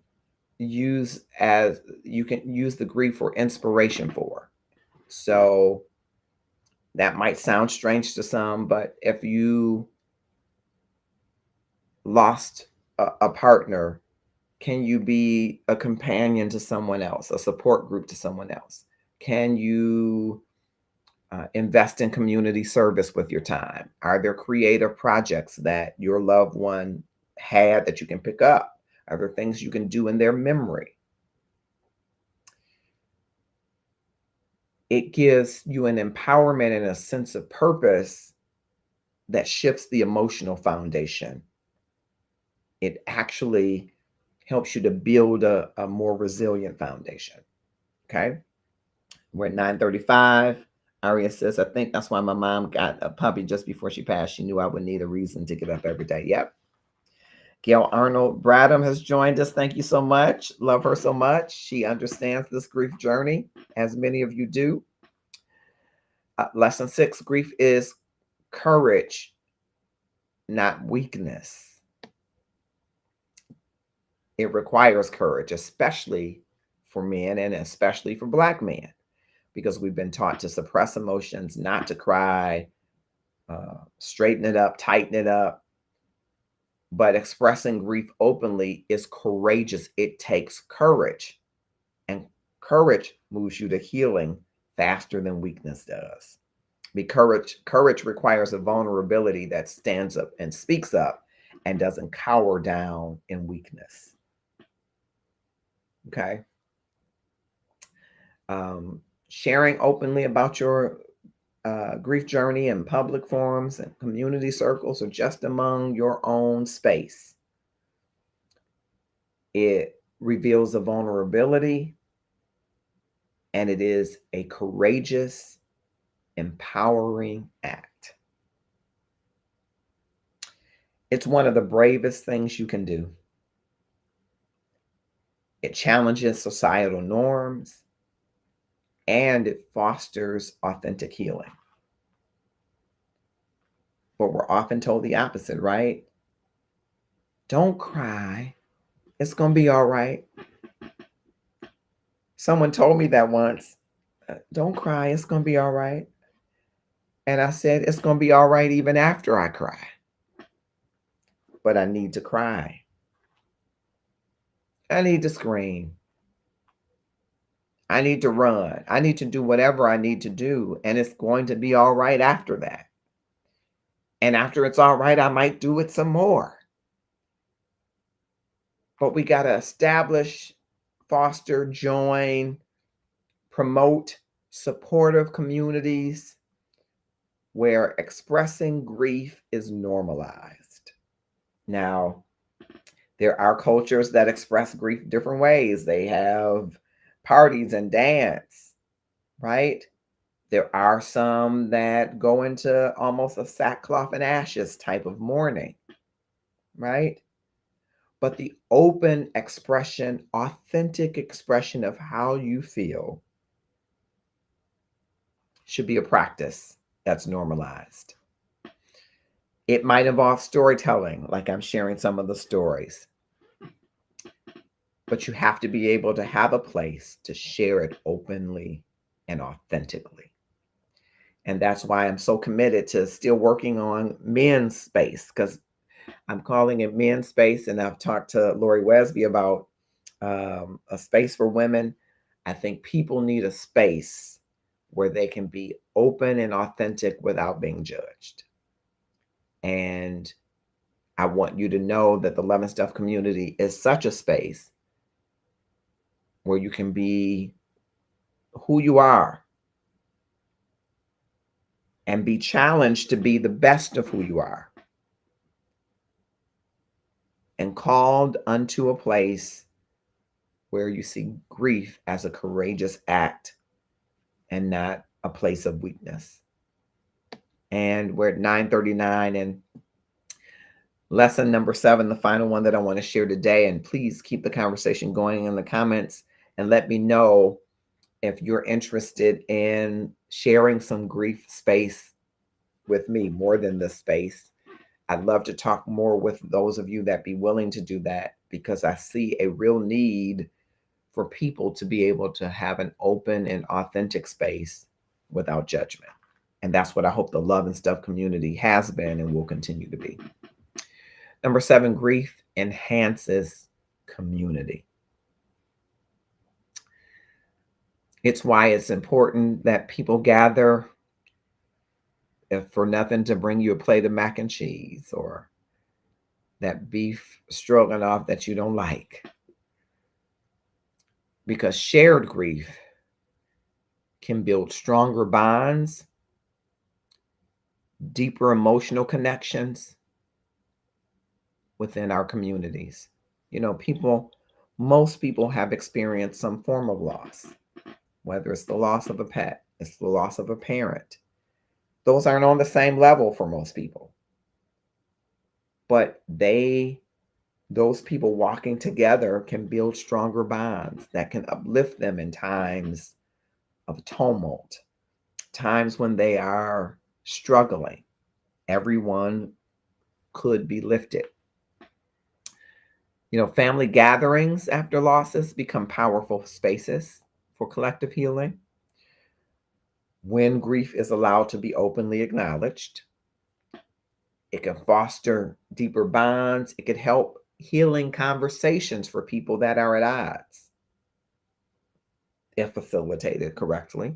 use the grief for inspiration for. So that might sound strange to some, but if you lost a partner, can you be a companion to someone else, a support group to someone else? Can you invest in community service with your time? Are there creative projects that your loved one had that you can pick up? Are there things you can do in their memory? It gives you an empowerment and a sense of purpose that shifts the emotional foundation. It actually helps you to build a more resilient foundation. Okay. We're at 9:35. Aria says, I think that's why my mom got a puppy just before she passed. She knew I would need a reason to get up every day. Yep. Gail Arnold Bradham has joined us. Thank you so much. Love her so much. She understands this grief journey, as many of you do. Lesson 6, grief is courage, not weakness. It requires courage, especially for men and especially for Black men, because we've been taught to suppress emotions, not to cry, straighten it up, tighten it up. But expressing grief openly is courageous. It takes courage, and courage moves you to healing faster than weakness does. Because courage requires a vulnerability that stands up and speaks up and doesn't cower down in weakness. Okay. Sharing openly about your grief journey in public forums and community circles or just among your own space, it reveals a vulnerability, and it is a courageous, empowering act. It's one of the bravest things you can do. It challenges societal norms and it fosters authentic healing. But we're often told the opposite, right? Don't cry. It's going to be all right. Someone told me that once. Don't cry. It's going to be all right. And I said, it's going to be all right even after I cry. But I need to cry. I need to scream. I need to run. I need to do whatever I need to do. And it's going to be all right after that. And after it's all right, I might do it some more. But we got to establish, foster, join, promote supportive communities where expressing grief is normalized. Now, there are cultures that express grief different ways. They have parties and dance, right? There are some that go into almost a sackcloth and ashes type of mourning, right? But the open expression, authentic expression of how you feel should be a practice that's normalized. It might involve storytelling, like I'm sharing some of the stories, but you have to be able to have a place to share it openly and authentically. And that's why I'm so committed to still working on men's space, because I'm calling it men's space. And I've talked to Lori Wesby about a space for women. I think people need a space where they can be open and authentic without being judged. And I want you to know that the Love and Stuff community is such a space where you can be who you are and be challenged to be the best of who you are and called unto a place where you see grief as a courageous act and not a place of weakness. And we're at 9:39 and lesson number 7, the final one that I want to share today. And please keep the conversation going in the comments and let me know if you're interested in sharing some grief space with me, more than this space. I'd love to talk more with those of you that be willing to do that, because I see a real need for people to be able to have an open and authentic space without judgment. And that's what I hope the Love and Stuff community has been and will continue to be. Number 7, grief enhances community. It's why it's important that people gather, if for nothing, to bring you a plate of mac and cheese or that beef stroganoff that you don't like. Because shared grief can build stronger bonds, deeper emotional connections within our communities. You know, most people have experienced some form of loss, whether it's the loss of a pet, it's the loss of a parent. Those aren't on the same level for most people. But those people walking together can build stronger bonds that can uplift them in times of tumult, times when they are struggling. Everyone could be lifted. You know, family gatherings after losses become powerful spaces for collective healing. When grief is allowed to be openly acknowledged, it can foster deeper bonds. It could help healing conversations for people that are at odds, if facilitated correctly,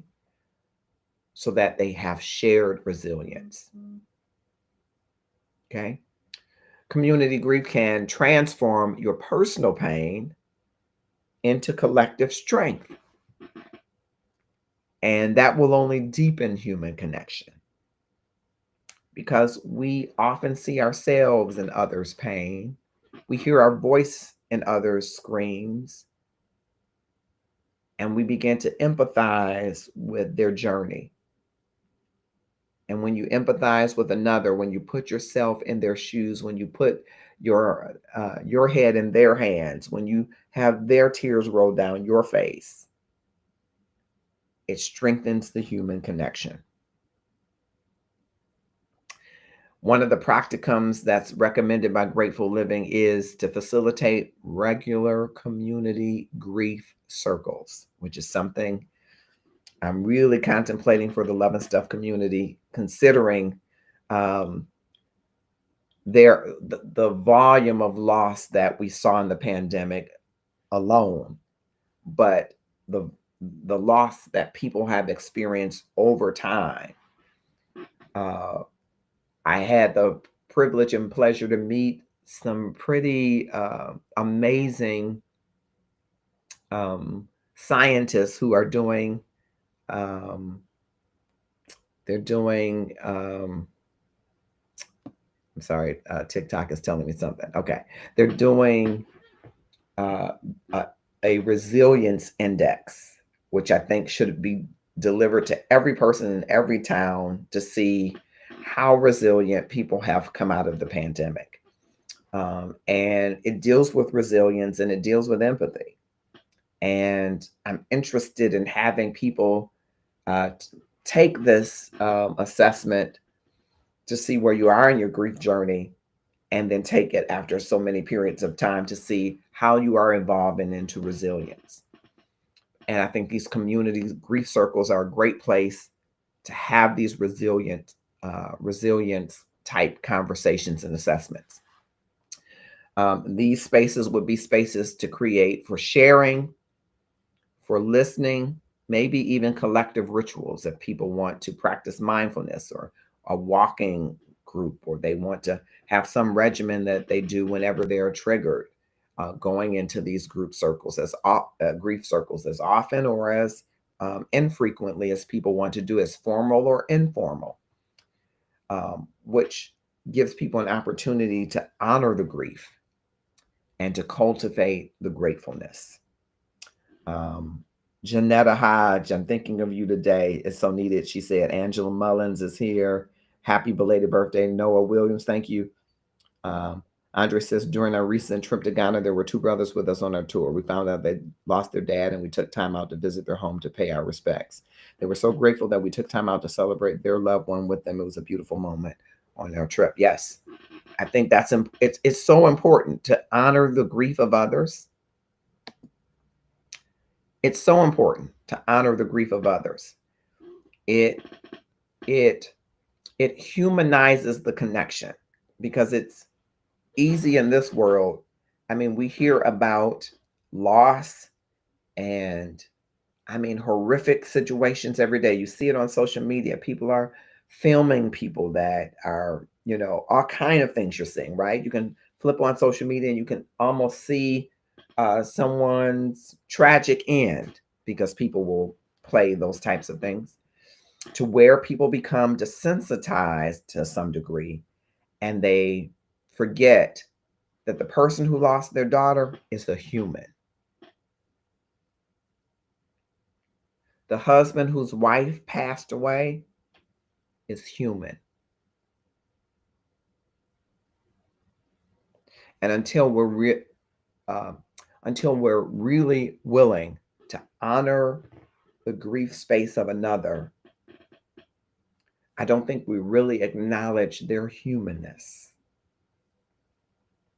so that they have shared resilience. Okay? Community grief can transform your personal pain into collective strength. And that will only deepen human connection, because we often see ourselves in others' pain. We hear our voice in others' screams, and we begin to empathize with their journey. And when you empathize with another, when you put yourself in their shoes, when you put your head in their hands, when you have their tears roll down your face, it strengthens the human connection. One of the practicums that's recommended by Grateful Living is to facilitate regular community grief circles, which is something I'm really contemplating for the Love and Stuff community, considering the volume of loss that we saw in the pandemic alone, but the loss that people have experienced over time. I had the privilege and pleasure to meet some pretty amazing scientists who are doing they're doing I'm sorry, TikTok is telling me something. Okay. They're doing uh, a resilience index, which I think should be delivered to every person in every town to see how resilient people have come out of the pandemic. And it deals with resilience and it deals with empathy. And I'm interested in having people take this assessment to see where you are in your grief journey, and then take it after so many periods of time to see how you are evolving into resilience. And I think these communities, grief circles, are a great place to have these resilience type conversations and assessments. These spaces would be spaces to create for sharing, for listening, maybe even collective rituals if people want to practice mindfulness or a walking group, or they want to have some regimen that they do whenever they're triggered, going into these group circles grief circles as often or as infrequently as people want to do, as formal or informal, which gives people an opportunity to honor the grief and to cultivate the gratefulness. Janetta Hodge, I'm thinking of you today. It's so needed. She said, Angela Mullins is here. Happy belated birthday, Noah Williams. Thank you. Andre says, during our recent trip to Ghana, there were two brothers with us on our tour. We found out they lost their dad, and we took time out to visit their home to pay our respects. They were so grateful that we took time out to celebrate their loved one with them. It was a beautiful moment on our trip. Yes, I think it's so important to honor the grief of others. It's so important to honor the grief of others. It humanizes the connection, because it's easy in this world. I mean, we hear about loss and horrific situations every day. You see it on social media. People are filming people that are, all kind of things you're seeing, right? You can flip on social media and you can almost see someone's tragic end, because people will play those types of things, to where people become desensitized to some degree, and they forget that the person who lost their daughter is a human. The husband whose wife passed away is human. And until we're really willing to honor the grief space of another, I don't think we really acknowledge their humanness.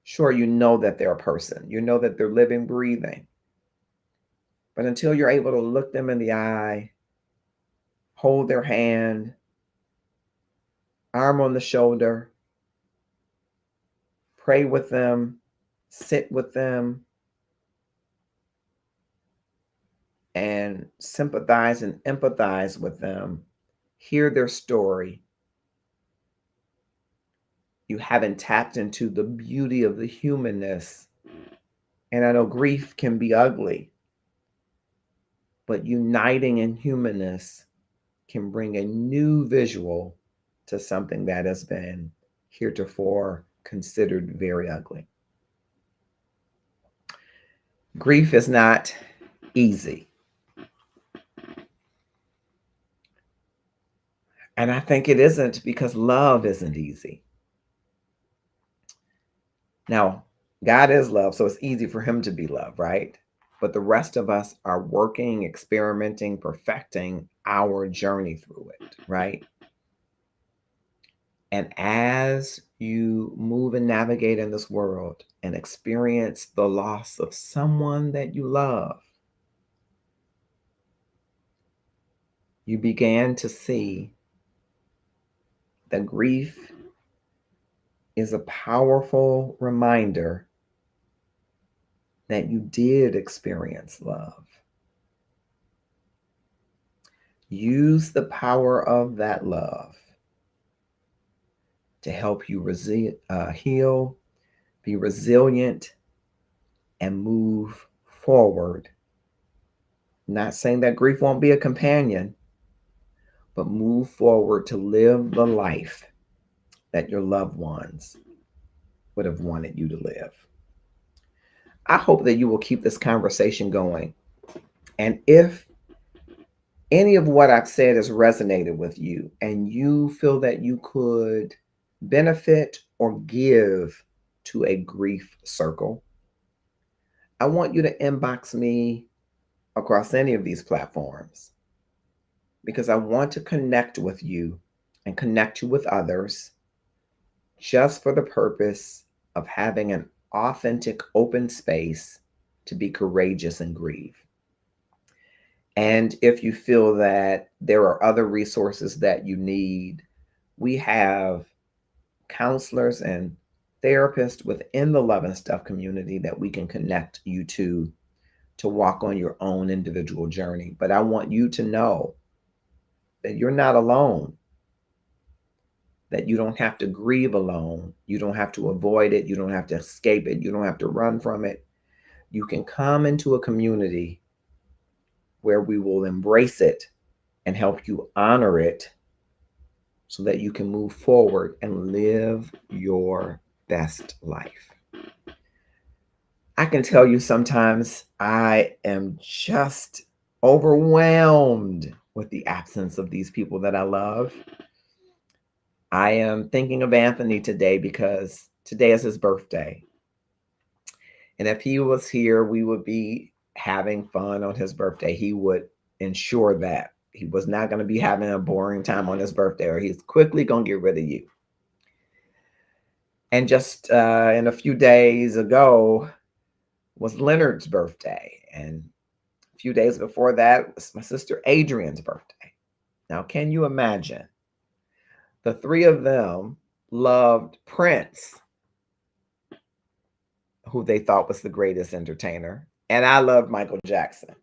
Sure, you know that they're a person. You know that they're living, breathing. But until you're able to look them in the eye, hold their hand, arm on the shoulder, pray with them, sit with them, and sympathize and empathize with them, hear their story, you haven't tapped into the beauty of the humanness. And I know grief can be ugly, but uniting in humanness can bring a new visual to something that has been heretofore considered very ugly. Grief is not easy. And I think it isn't because love isn't easy. Now, God is love, so it's easy for him to be love, right? But the rest of us are working, experimenting, perfecting our journey through it, right? And as you move and navigate in this world and experience the loss of someone that you love, you began to see that grief is a powerful reminder that you did experience love. Use the power of that love to help you heal, be resilient, and move forward. Not saying that grief won't be a companion, but move forward to live the life that your loved ones would have wanted you to live. I hope that you will keep this conversation going. And if any of what I've said has resonated with you and you feel that you could benefit or give to a grief circle, I want you to inbox me across any of these platforms because I want to connect with you and connect you with others just for the purpose of having an authentic, open space to be courageous and grieve. And if you feel that there are other resources that you need, we have counselors and therapists within the Love and Stuff community that we can connect you to walk on your own individual journey. But I want you to know that you're not alone, that you don't have to grieve alone. You don't have to avoid it. You don't have to escape it. You don't have to run from it. You can come into a community where we will embrace it and help you honor it so that you can move forward and live your best life. I can tell you sometimes I am just overwhelmed with the absence of these people that I love. I am thinking of Anthony today because today is his birthday. And if he was here, we would be having fun on his birthday. He would ensure that he was not going to be having a boring time on his birthday, or he's quickly going to get rid of you. And just in a few days ago was Leonard's birthday. And a few days before that was my sister Adrian's birthday. Now, can you imagine? The three of them loved Prince, who they thought was the greatest entertainer. And I loved Michael Jackson,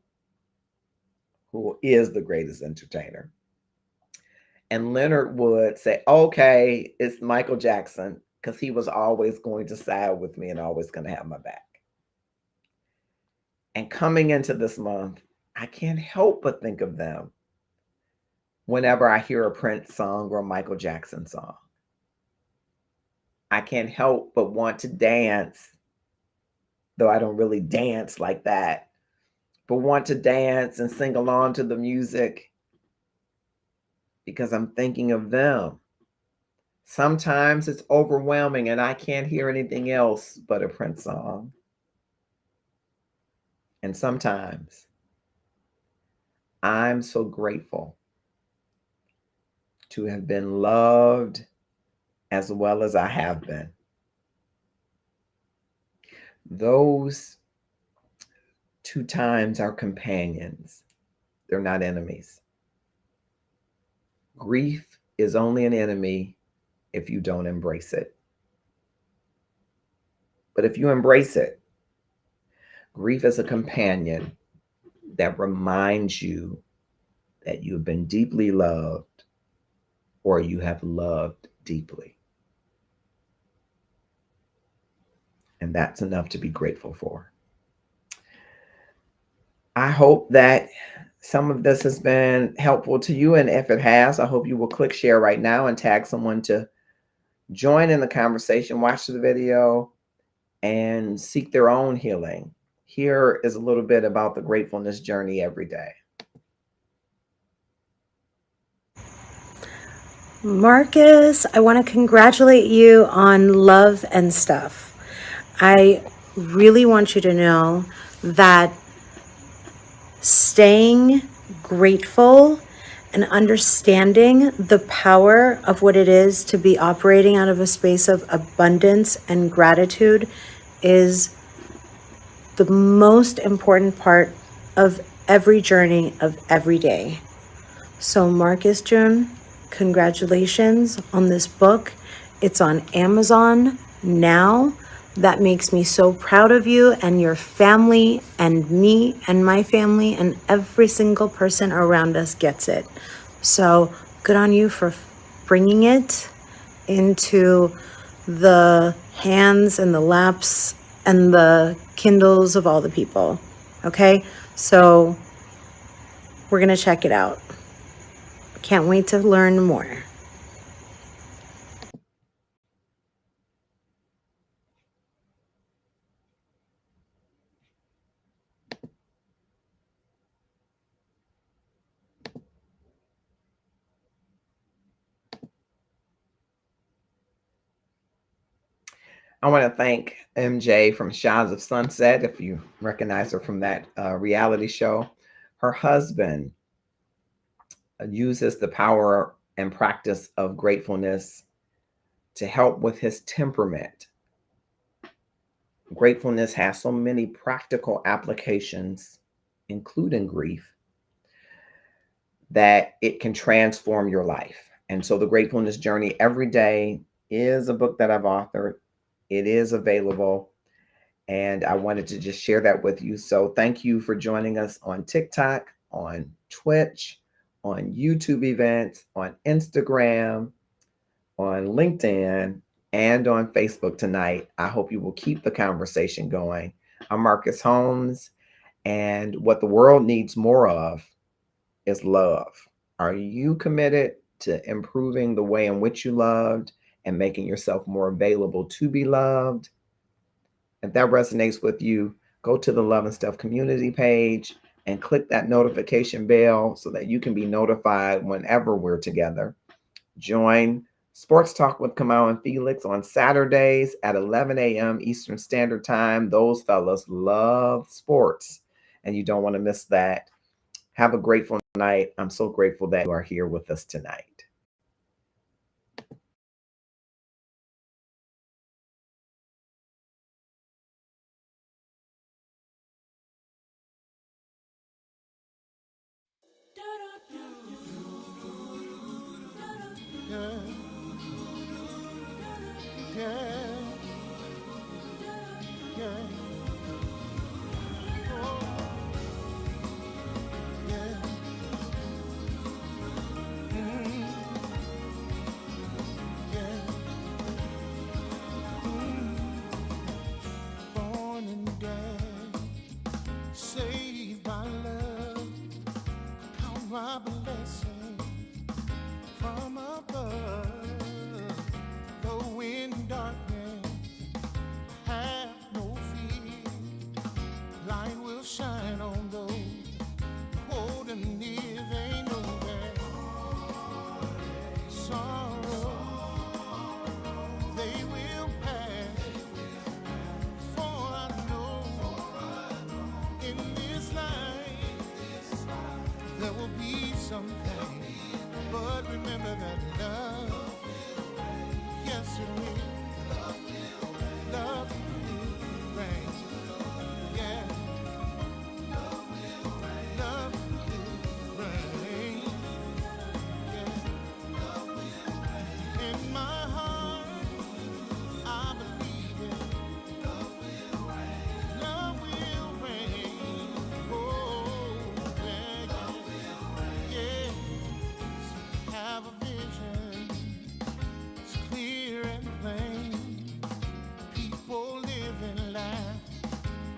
who is the greatest entertainer. And Leonard would say, okay, it's Michael Jackson, because he was always going to side with me and always going to have my back. And coming into this month, I can't help but think of them whenever I hear a Prince song or a Michael Jackson song. I can't help but want to dance, though I don't really dance like that, but want to dance and sing along to the music because I'm thinking of them. Sometimes it's overwhelming and I can't hear anything else but a Prince song. And sometimes I'm so grateful to have been loved as well as I have been. Those two times are companions. They're not enemies. Grief is only an enemy if you don't embrace it. But if you embrace it, grief is a companion that reminds you that you've been deeply loved or you have loved deeply. And that's enough to be grateful for. I hope that some of this has been helpful to you. And if it has, I hope you will click share right now and tag someone to join in the conversation, watch the video, and seek their own healing Here is a little bit about the gratefulness journey every day. Marcus, I want to congratulate you on Love and Stuff. I really want you to know that staying grateful and understanding the power of what it is to be operating out of a space of abundance and gratitude is the most important part of every journey of every day. So, Marcus June, congratulations on this book. It's on Amazon now. That makes me so proud of you and your family and me and my family, and every single person around us gets it. So good on you for bringing it into the hands and the laps and the Kindles of all the people. Okay, so we're going to check it out. Can't wait to learn more. I want to thank MJ from Shaws of Sunset, if you recognize her from that reality show. Her husband uses the power and practice of gratefulness to help with his temperament. Gratefulness has so many practical applications, including grief, that it can transform your life. And so the Gratefulness Journey every day is a book that I've authored. It is available. And I wanted to just share that with you. So thank you for joining us on TikTok, on Twitch, on YouTube events, on Instagram, on LinkedIn, and on Facebook tonight. I hope you will keep the conversation going. I'm Marcus Holmes, and what the world needs more of is love. Are you committed to improving the way in which you loved and making yourself more available to be loved? If that resonates with you, go to the Love and Stuff community page and click that notification bell so that you can be notified whenever we're together. Join Sports Talk with Kamau and Felix on Saturdays at 11 a.m. Eastern Standard Time. Those fellas love sports, and you don't want to miss that. Have a grateful night. I'm so grateful that you are here with us tonight. Yeah, yeah, yeah. Oh, yeah. Mm, yeah. Born and dead, saved by love. Count my blessings from above. Though in darkness, have no fear. Light will shine on those old and near. They know that sorrow they will pass. For I know in this life there will be something. But remember that love, yes it will. Love will reign. Yeah, love will reign. Yeah, in my heart I believe it. Love will reign. Oh, yeah, yeah. Have a vision, it's clear and plain. People living life,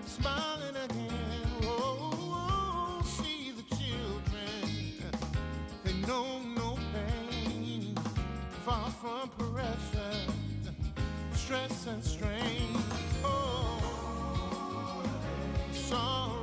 smiling again. Oh, see the children, they know no pain. Far from pressure, stress and strain. Oh, sorrow.